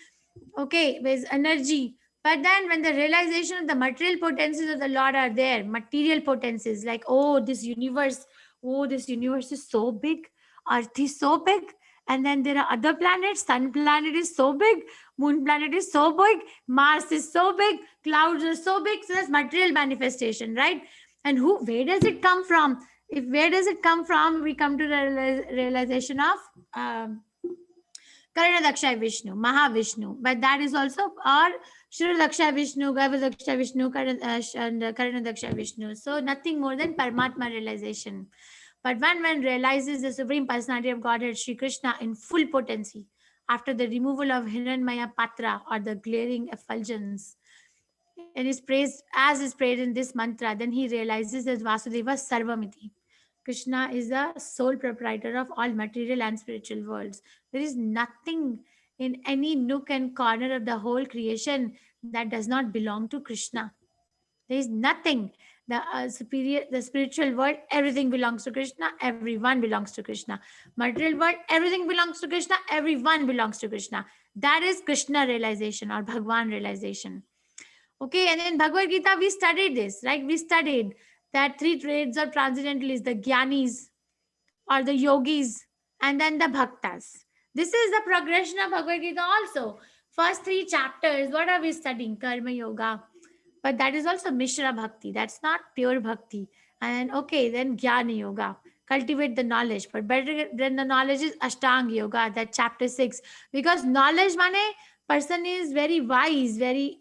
Okay, there's energy. But then when the realization of the material potencies of the Lord are there, material potencies like, oh, this universe is so big, Earth is so big, and then there are other planets, Sun planet is so big, Moon planet is so big, Mars is so big, clouds are so big. So that's material manifestation, right? And where does it come from? If where does it come from, we come to the realization of Karanadaksha Vishnu, Mahavishnu, but that is also our Shiradaksha Vishnu, Garbhadaksha Vishnu, and Karanadaksha Vishnu. So nothing more than Paramatma realization. But when one realizes the Supreme Personality of Godhead, Sri Krishna, in full potency, after the removal of Hiranmaya Patra or the glaring effulgence, and is praised as is praised in this mantra, then he realizes that Vasudeva Sarvamiti. Krishna is the sole proprietor of all material and spiritual worlds. There is nothing in any nook and corner of the whole creation that does not belong to Krishna. There is nothing. The spiritual world, everything belongs to Krishna. Everyone belongs to Krishna. Material world, everything belongs to Krishna. Everyone belongs to Krishna. That is Krishna realization or Bhagwan realization. Okay, and in Bhagavad Gita, we studied this, right? We studied that three trades of transcendentalists, the Gyanis or the Yogis, and then the Bhaktas. This is the progression of Bhagavad Gita also. First three chapters, what are we studying? Karma Yoga. But that is also Mishra Bhakti. That's not pure Bhakti. And okay, then Jnana Yoga. Cultivate the knowledge. But better than the knowledge is Ashtanga Yoga, that chapter 6. Because knowledge, mane, person is very wise, very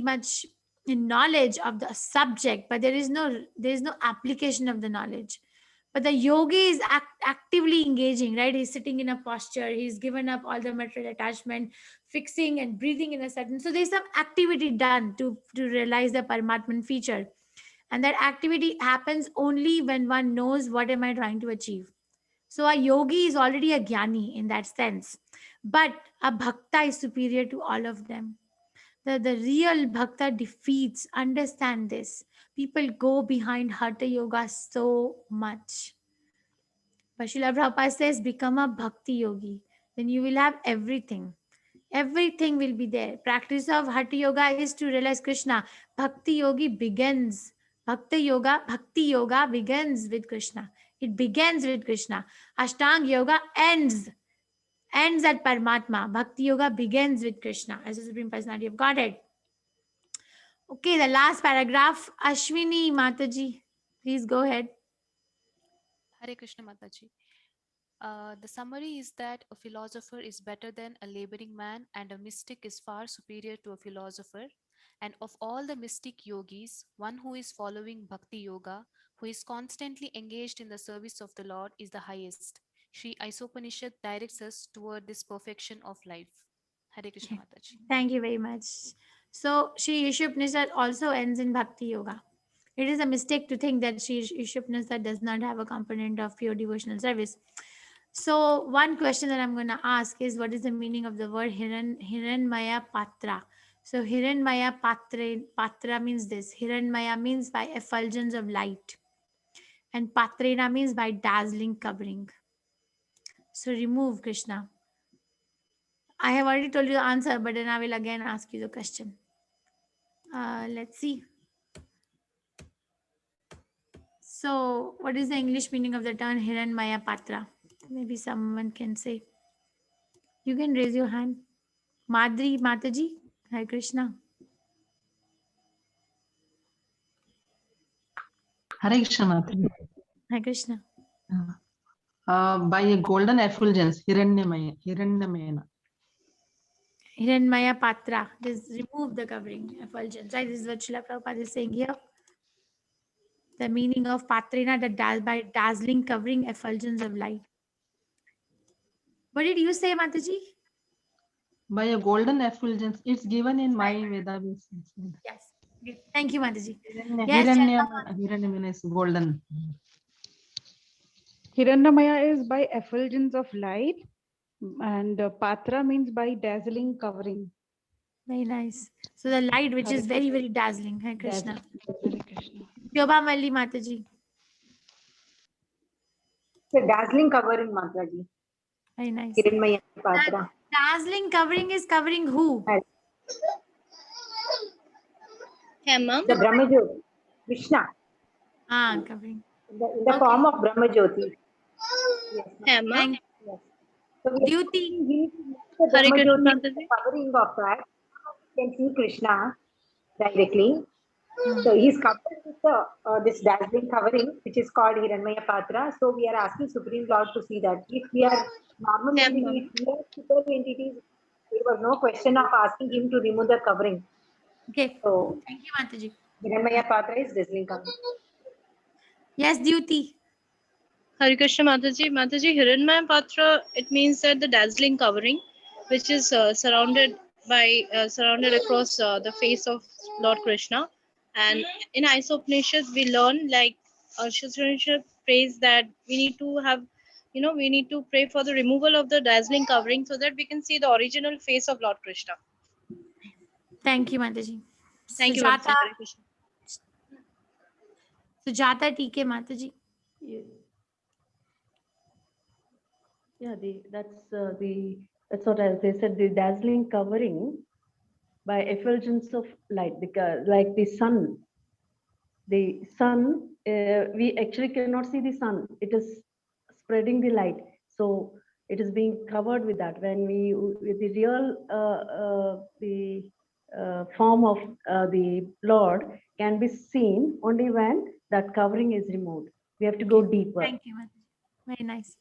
much in knowledge of the subject, but there is no application of the knowledge. But the yogi is actively engaging, right? He's sitting in a posture, he's given up all the material attachment, fixing and breathing in a certain, so there's some activity done to realize the Paramatman feature. And that activity happens only when one knows what am I trying to achieve. So a yogi is already a jnani in that sense, but a bhakta is superior to all of them. The real bhakta defeats, understand this. People go behind hatha yoga so much. But Srila Prabhupada says, become a bhakti yogi. Then you will have everything. Everything will be there. Practice of hatha yoga is to realize Krishna. Bhakti yogi begins. Bhakti yoga begins with Krishna. It begins with Krishna. Ashtanga yoga ends at Paramatma. Bhakti yoga begins with Krishna as the Supreme Personality of Godhead. Okay, the last paragraph. Ashwini Mataji, please go ahead. Hare Krishna Mataji. The summary is that a philosopher is better than a laboring man, and a mystic is far superior to a philosopher. And of all the mystic yogis, one who is following Bhakti Yoga, who is constantly engaged in the service of the Lord, is the highest. Sri Isopanishad directs us toward this perfection of life. Hare Krishna Mataji. Thank you very much. So, Shri Ishopanishad also ends in Bhakti Yoga. It is a mistake to think that Sri Ishupnasa does not have a component of pure devotional service. So one question that I'm going to ask is, what is the meaning of the word Hiranmaya Patra? So Hiranmaya Patra means this. Hiranmaya means by effulgence of light. And Patrena means by dazzling covering. So remove, Krishna. I have already told you the answer, but then I will again ask you the question. Let's see. So what is the English meaning of the term Hiranmaya Patra? Maybe someone can say. You can raise your hand. Madri Mataji, Hare Krishna. Hare Krishna, Mataji. Hare Krishna. By a golden effulgence, Hiranyamayana. Hiranmaya Patra. Just remove the covering, effulgence. Right? This is what Srila Prabhupada is saying here. The meaning of Patrina, by dazzling covering effulgence of light. What did you say, Mataji? By a golden effulgence, it's given in my Veda. Yes. Okay. Thank you, Mataji. Hiranyamayana is golden. Hiranyamaya is by effulgence of light, and Patra means by dazzling covering. Very nice. So the light which is very, very dazzling. Hare Krishna. Shobha Malli Mataji. The dazzling covering, Mataji. Very nice. Hiranmaya Patra. Dazzling covering is covering who? Hema. The Brahmajyoti, Krishna. Covering. In the form of Brahmajyoti. Yes. Hema. Yes. So we Duty. the Hare Krishna, Brahmajyoti, Mataji. the covering of that. You can see Krishna directly. So he's covered with this dazzling covering, which is called Hiranmaya Patra. So we are asking Supreme Lord to see that. If we are normal entities, we are super entities, there was no question of asking him to remove the covering. Okay. So thank you, Mataji. Hiranmaya Patra is dazzling covering. Yes, Duty. Hare Krishna, Mataji. Mataji, Hiranmaya Patra, it means that the dazzling covering, which is surrounded across the face of Lord Krishna. And in Isopanishads, we learn, like Shastra prays that we need to have, we need to pray for the removal of the dazzling covering so that we can see the original face of Lord Krishna. Thank you, Mataji. Thank you, Sujata. Mataji. Hare Krishna. Sujata TK Mataji. Yeah, that's what they said, the dazzling covering by effulgence of light, because like the sun, we actually cannot see the sun. It is spreading the light, so it is being covered with that. When with the real form of the Lord can be seen only when that covering is removed. We have to go deeper. Thank you, Mataji. Very nice.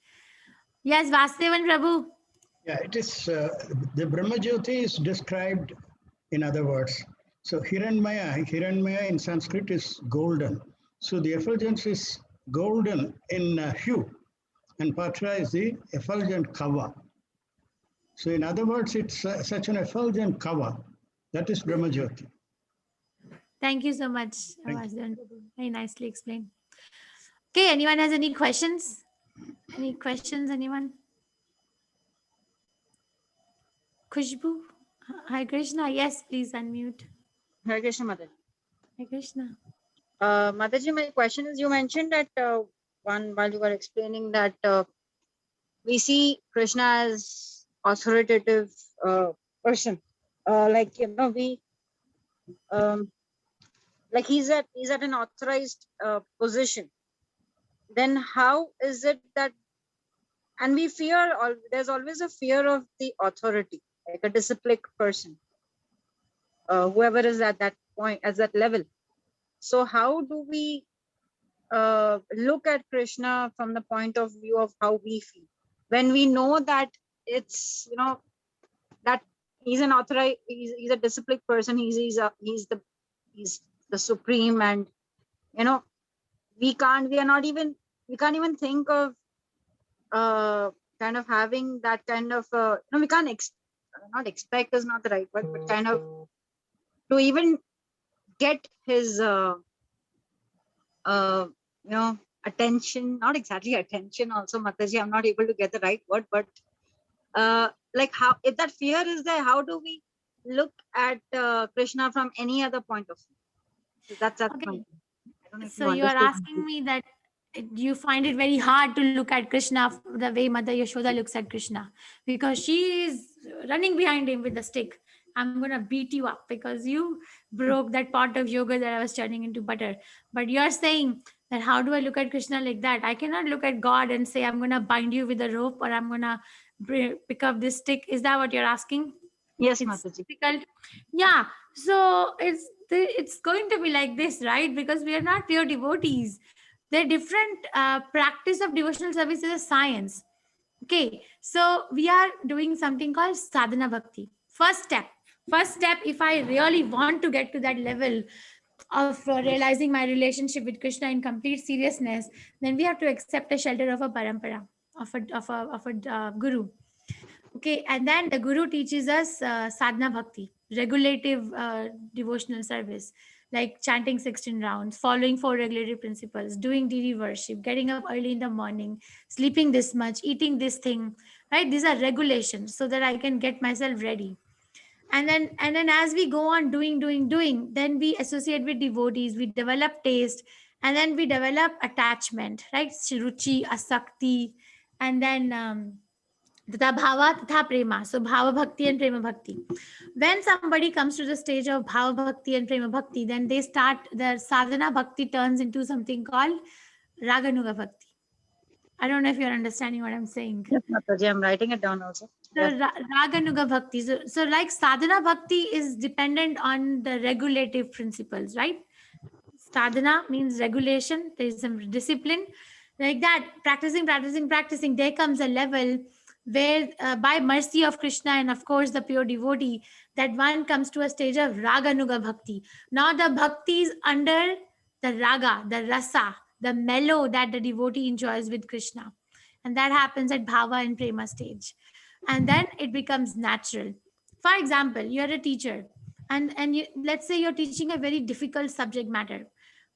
Yes, Vasudevan Prabhu. Yeah, it is the Brahmajyoti is described in other words. So Hiranmaya in Sanskrit is golden. So the effulgence is golden in hue, and Patra is the effulgent cover. So in other words, it's such an effulgent cover. That is Brahmajyoti. Thank you so much, Vasudevan Prabhu. Very nicely explained. Okay, anyone has any questions? Any questions, anyone? Khushbu? Hi Krishna. Yes, please unmute. Hare Krishna, Mataji. Hi Krishna. Mataji, my question is, you mentioned that while you were explaining that we see Krishna as authoritative person, like we like he's at an authorized position. Then how is it that, and we fear, there's always a fear of the authority, like a disciplic person, whoever is at that point, at that level. So how do we look at Krishna from the point of view of how we feel when we know that it's that he's an authorized, he's a disciplic person, he's the supreme, and we can't even think of kind of having that kind of we can't not expect is not the right word, but kind of to even get his you know, attention, not exactly attention also, Mataji, I'm not able to get the right word, but like how, if that fear is there, how do we look at Krishna from any other point of view? So that's my, Okay. I don't know if So you you are understood. asking me that you find it very hard to look at Krishna the way Mother Yashoda looks at Krishna, because she is running behind him with the stick. I'm gonna beat you up because you broke that pot of yogurt that I was turning into butter. But you're saying that how do I look at Krishna like that? I cannot look at God and say I'm gonna bind you with a rope or I'm gonna pick up this stick. Is that what you're asking? Yes, It's Mataji. difficult. Yeah. So it's going to be like this, right? Because we are not pure devotees. The different practice of devotional service is a science. Okay, so we are doing something called sadhana bhakti. First step, if I really want to get to that level of realizing my relationship with Krishna in complete seriousness, then we have to accept a shelter of a parampara, of a guru. Okay, and then the guru teaches us sadhana bhakti, regulative devotional service, like chanting 16 rounds, following 4 regulatory principles, doing daily worship, getting up early in the morning, sleeping this much, eating this thing, right? These are regulations so that I can get myself ready. And then as we go on doing, then we associate with devotees, we develop taste, and then we develop attachment, right? Ruchi, asakti, and then Tata bhava, tata prema. So bhava bhakti and prema bhakti. When somebody comes to the stage of bhava bhakti and prema bhakti, then they start, their sadhana bhakti turns into something called raganuga bhakti. I don't know if you're understanding what I'm saying. Yes, Mataji, I'm writing it down also. So raganuga bhakti. So like sadhana bhakti is dependent on the regulative principles, right? Sadhana means regulation. There is some discipline. Like that, practicing. There comes a level where, by mercy of Krishna and of course the pure devotee, that one comes to a stage of raganuga bhakti. Now the bhakti is under the raga, the rasa, the mellow that the devotee enjoys with Krishna. And that happens at bhava and prema stage. And then it becomes natural. For example, you're a teacher, and let's say you're teaching a very difficult subject matter.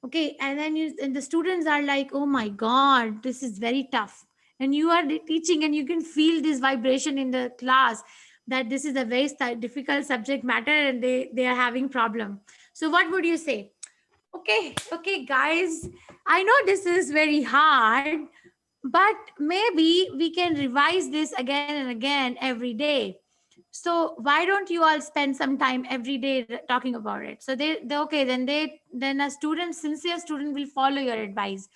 Okay, and the students are like, oh my god, this is very tough, and you are teaching and you can feel this vibration in the class that this is a very difficult subject matter and they are having problem. So what would you say? Okay guys, I know this is very hard, but maybe we can revise this again and again every day. So why don't you all spend some time every day talking about it? So they okay, then a student, sincere student, will follow your advice.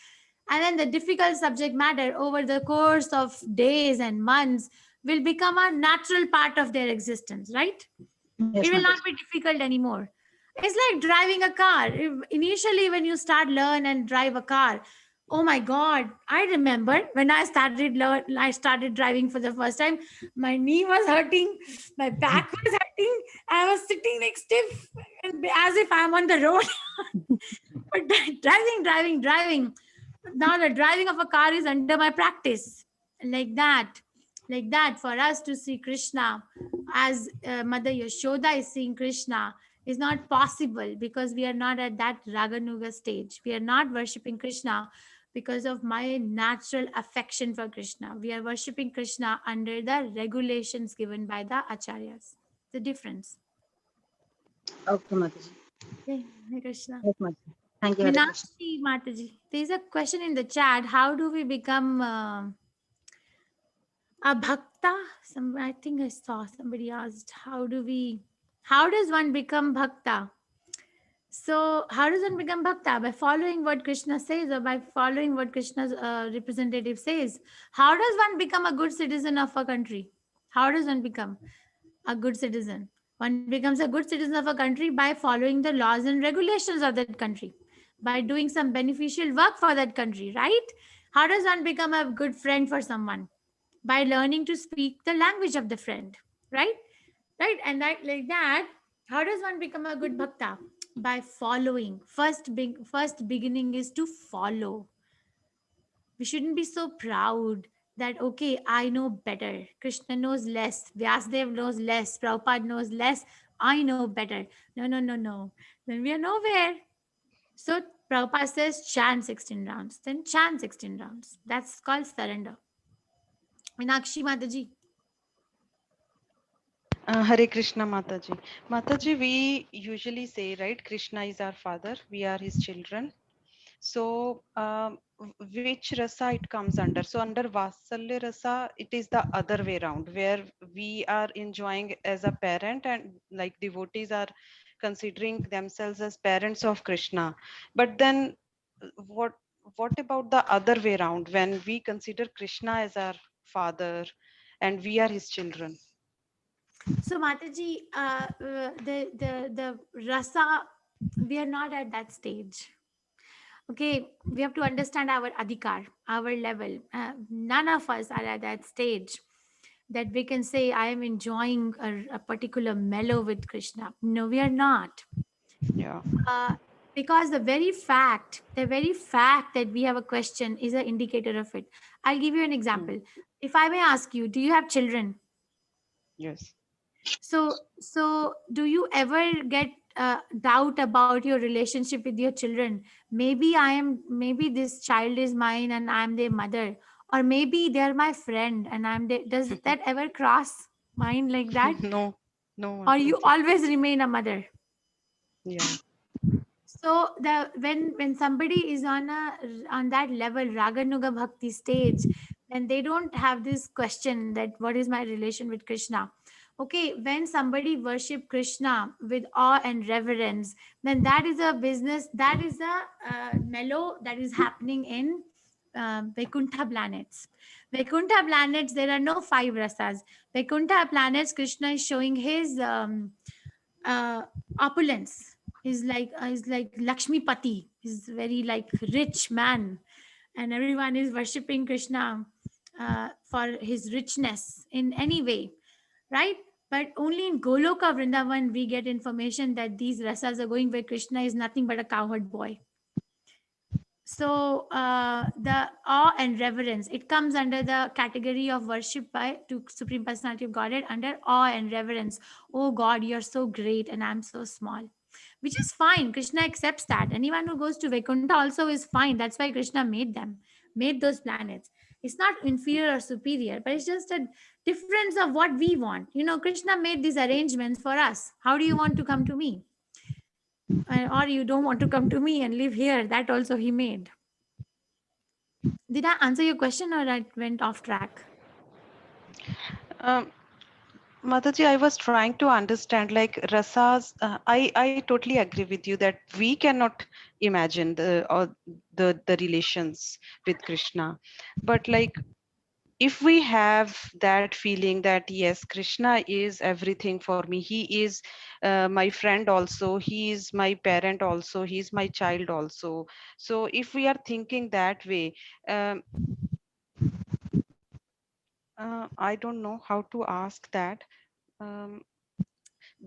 And then the difficult subject matter over the course of days and months will become a natural part of their existence, right? Yes, It will not Mataji. be difficult anymore. It's like driving a car. Initially, when you start learn and drive a car, oh my god, I remember when I started driving for the first time, my knee was hurting, my back was hurting, I was sitting like stiff and as if I'm on the road. But driving, now the driving of a car is under my practice. Like that, for us to see Krishna as Mother Yashoda is seeing Krishna is not possible, because we are not at that raganuga stage. We are not worshipping Krishna because of my natural affection for Krishna. We are worshipping Krishna under the regulations given by the acharyas. The difference. Okay, Mataji. Okay, Hare Krishna. Yes, Mataji. Thank you, Hare Krishna. Meenakshi Mataji, there is a question in the chat. How do we become a bhakta? I think I saw somebody asked, how does one become bhakta? So how does one become bhakta? By following what Krishna says, or by following what Krishna's representative says? How does one become a good citizen of a country? How does one become a good citizen? One becomes a good citizen of a country by following the laws and regulations of that country, by doing some beneficial work for that country, right? How does one become a good friend for someone? By learning to speak the language of the friend, right? Right? And like that, how does one become a good bhakta? By following. First beginning is to follow. We shouldn't be so proud that, okay, I know better. Krishna knows less. Vyasdev knows less. Prabhupada knows less. I know better. No. Then we are nowhere. So Prabhupada says chant 16 rounds, then chant 16 rounds. That's called surrender. Meenakshi Mataji. Hare Krishna Mataji. Mataji, we usually say, right, Krishna is our father, we are his children. So which rasa it comes under? So under Vatsalya rasa, it is the other way around, where we are enjoying as a parent and like devotees are considering themselves as parents of Krishna. But then what about the other way around, when we consider Krishna as our father and we are his children? So Mataji, the rasa, we are not at that stage. Okay, we have to understand our adhikar, our level. None of us are at that stage that we can say, I am enjoying a particular mellow with Krishna. No, we are not. Yeah. Because the very fact that we have a question is an indicator of it. I'll give you an example. If I may ask you, do you have children? Yes. So do you ever get doubt about your relationship with your children? Maybe this child is mine and I'm their mother, or maybe they're my friend and does that ever cross mind like that? No. Or you always remain a mother? Yeah. So when somebody is on that level, Raganuga Bhakti stage, then they don't have this question that what is my relation with Krishna. Okay, when somebody worship Krishna with awe and reverence, then that is a business, that is a mellow that is happening in Vaikuntha planets. Vaikuntha planets, there are no 5 rasas. Vaikuntha planets, Krishna is showing his opulence. He's like Lakshmi Pati. He's very like rich man, and everyone is worshipping Krishna for his richness in any way, right? But only in Goloka Vrindavan we get information that these rasas are going where Krishna is nothing but a cowherd boy. So the awe and reverence, it comes under the category of worship to Supreme Personality of Godhead under awe and reverence. Oh God, you're so great and I'm so small, which is fine. Krishna accepts that. Anyone who goes to Vaikuntha also is fine. That's why Krishna made those planets. It's not inferior or superior, but it's just a difference of what we want. Krishna made these arrangements for us. How do you want to come to me? Or you don't want to come to me and live here? That also he made. Did I answer your question or I went off track? Mataji, I was trying to understand like rasas. I totally agree with you that we cannot imagine the relations with Krishna, but like if we have that feeling that yes, Krishna is everything for me, he is my friend also, he is my parent also, he is my child also. So if we are thinking that way, I don't know how to ask that. Well,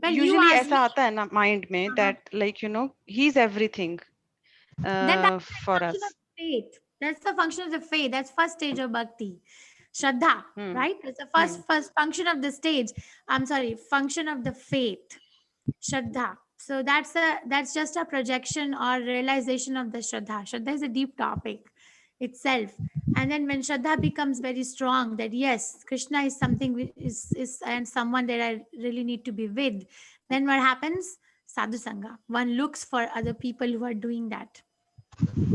Usually ऐसा आता है ना mind में that like he's everything for us. Faith. That's the function of the faith. That's first stage of bhakti. Shraddha, right? That's the first function of the stage. Function of the faith. Shraddha. So that's just a projection or realization of the Shraddha. Shraddha is a deep topic itself. And then when Shraddha becomes very strong, that yes, Krishna is something is and someone that I really need to be with, then what happens? Sadhu Sangha. One looks for other people who are doing that.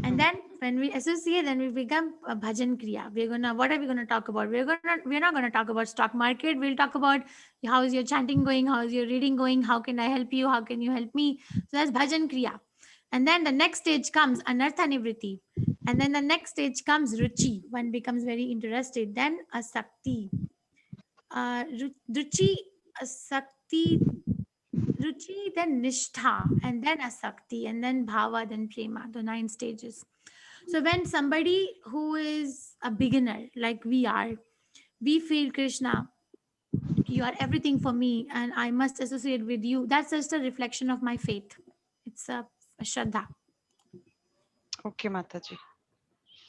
And then when we associate, then we become a bhajan kriya. What are we gonna talk about? We're not gonna talk about stock market. We'll talk about how is your chanting going, how is your reading going, how can I help you, how can you help me? So that's bhajan kriya. And then the next stage comes anartha nivriti. And then the next stage comes ruchi. One becomes very interested. Then asakti. Ruchi, asakti, ruchi, then nishtha, and then asakti, and then bhava, then prema, the 9 stages. So when somebody who is a beginner, like we are, we feel Krishna, you are everything for me and I must associate with you. That's just a reflection of my faith. It's a Shraddha. Okay, Mataji.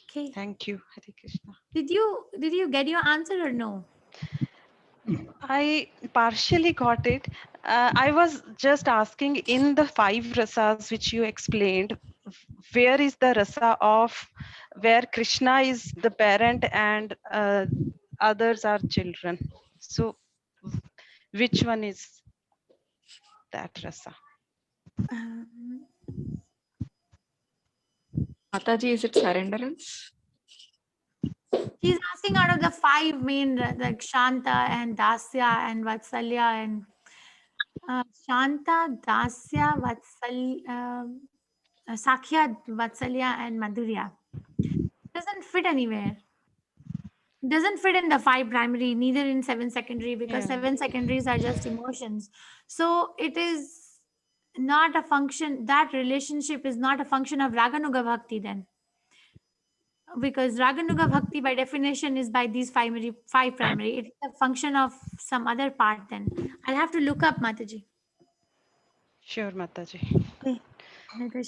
Okay. Thank you. Hare Krishna. Did you get your answer or no? I partially got it. I was just asking in the 5 rasas which you explained, where is the rasa of where Krishna is the parent and others are children? So which one is that rasa? Mataji, is it surrenderance? He's asking out of the 5 main, like Shanta and Dasya and Vatsalya and Shanta, Dasya, Sakhya, Vatsalya and Madhurya. Doesn't fit anywhere. Doesn't fit in the 5 primary, neither in 7 secondary, because 7 secondaries are just emotions. So it is not a function, that relationship is not a function of Raganuga Bhakti then. Because Raganuga Bhakti by definition is by these 5 primary. It's a function of some other part then. I'll have to look up, Mataji. Sure, Mataji.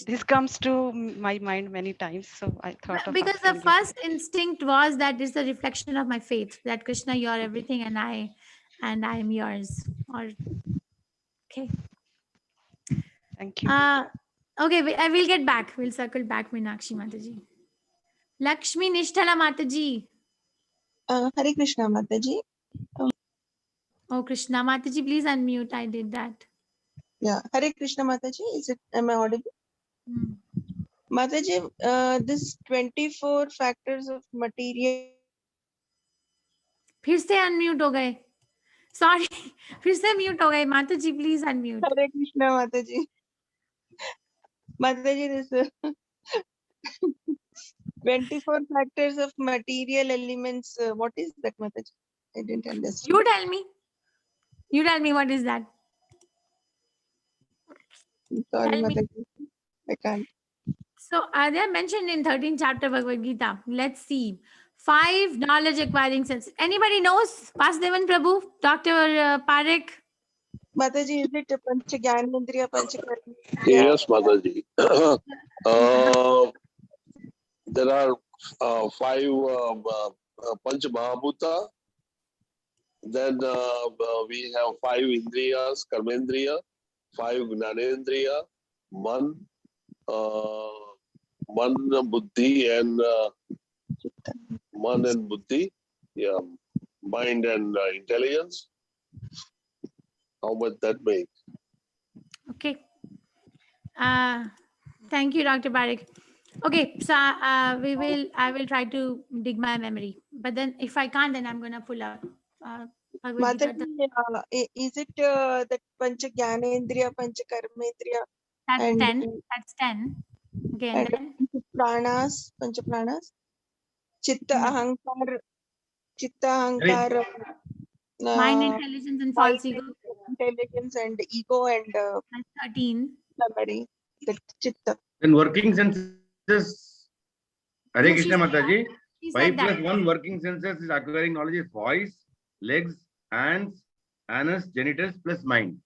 This comes to my mind many times, so I thought of Because the asking you. first instinct was that it's a reflection of my faith, that Krishna, you're everything and I am yours. Or okay. Thank you. Okay, I will get back. We'll circle back, Meenakshi Mataji. Lakshmi Nishthala Mataji. Hare Krishna Mataji. Oh, Krishna Mataji, please unmute. I did that. Yeah, Hare Krishna Mataji. Am I audible? Mataji, this 24 factors of material. फिर से unmute हो गए. Sorry, फिर से mute हो गए. Mataji, please unmute. Hare Krishna Mataji. Mataji, this 24 factors of material elements. What is that, Mataji? I didn't understand. You tell me. You tell me what is that. Sorry, Mataji. I can't. So they are mentioned in 13th chapter Bhagavad Gita. Let's see. 5 knowledge acquiring senses. Anybody knows? Vasudevan Prabhu, Dr. Parekh. Mataji, is it Pancha Gyanendriya, Pancha Karma? Yes, Mataji. There are 5 Pancha Mahabhuta. Then we have 5 Indriyas, Karmendriya, 5 Gnanendriya, Man, Buddhi and Man and Buddhi, yeah, mind and intelligence. How much that make? Okay. Thank you, Dr. Parekh. Okay, so I will try to dig my memory. But then if I can't, then I'm going to pull up. Mataji, is it that Pancha Gyanendriya, Pancha Karmendriya? That's and 10. That's 10. Okay, and then Pranas, Pancha Pranas, Chitta Ahankar, mind, intelligence, and false ego. Intelligence and ego and That's 13. Memory, the Chitta. Then working senses. Hare No, Krishna Mataji. she 5 said plus that. 1 working senses is acquiring knowledge is voice, legs, hands, anus, genitals plus mind.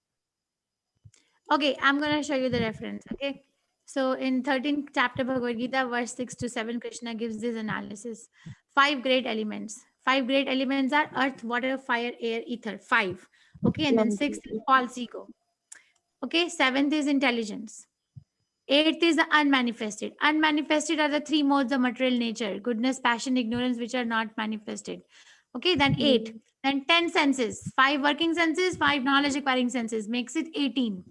Okay, I'm going to show you the reference. Okay. So in 13th chapter Bhagavad Gita, verse 6 to 7, Krishna gives this analysis. 5 great elements. 5 great elements are earth, water, fire, air, ether. 5. Okay. And then 6th is false ego. Okay. 7th is intelligence. 8th is the unmanifested. Unmanifested are the 3 modes of material nature: goodness, passion, ignorance, which are not manifested. Okay. Then 8. Then 10 senses. 5 working senses, 5 knowledge acquiring senses. Makes it 18.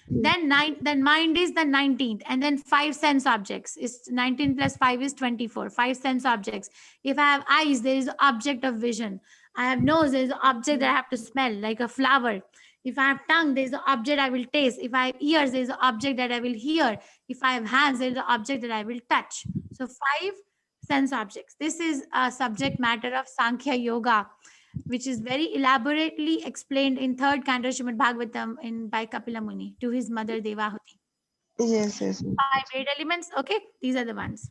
Then 9. Then mind is the 19th, and then 5 sense objects. Is 19 plus 5 is 24. 5 sense objects. If I have eyes, there is an object of vision. I have nose, there is an object that I have to smell, like a flower. If I have tongue, there is an object I will taste. If I have ears, there is an object that I will hear. If I have hands, there is an object that I will touch. So 5 sense objects. This is a subject matter of Sankhya Yoga, which is very elaborately explained in 3rd canto Srimad Bhagavatam by Kapila Muni to his mother Devahuti. Yes. 5 great elements. Okay, these are the ones.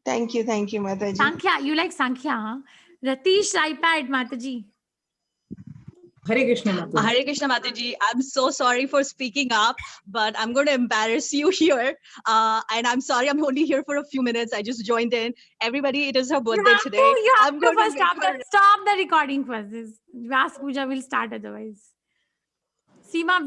Thank you, Mataji. Sankhya, you like Sankhya, huh? Ratish iPad, Mataji. Hare Krishna Mataji. Hare Krishna Mataji. I'm so sorry for speaking up, but I'm going to embarrass you here. And I'm sorry, I'm only here for a few minutes. I just joined in. Everybody, it is her birthday today. You have I'm to going first to stop the recording first. This Vyas Puja will start otherwise. Seema.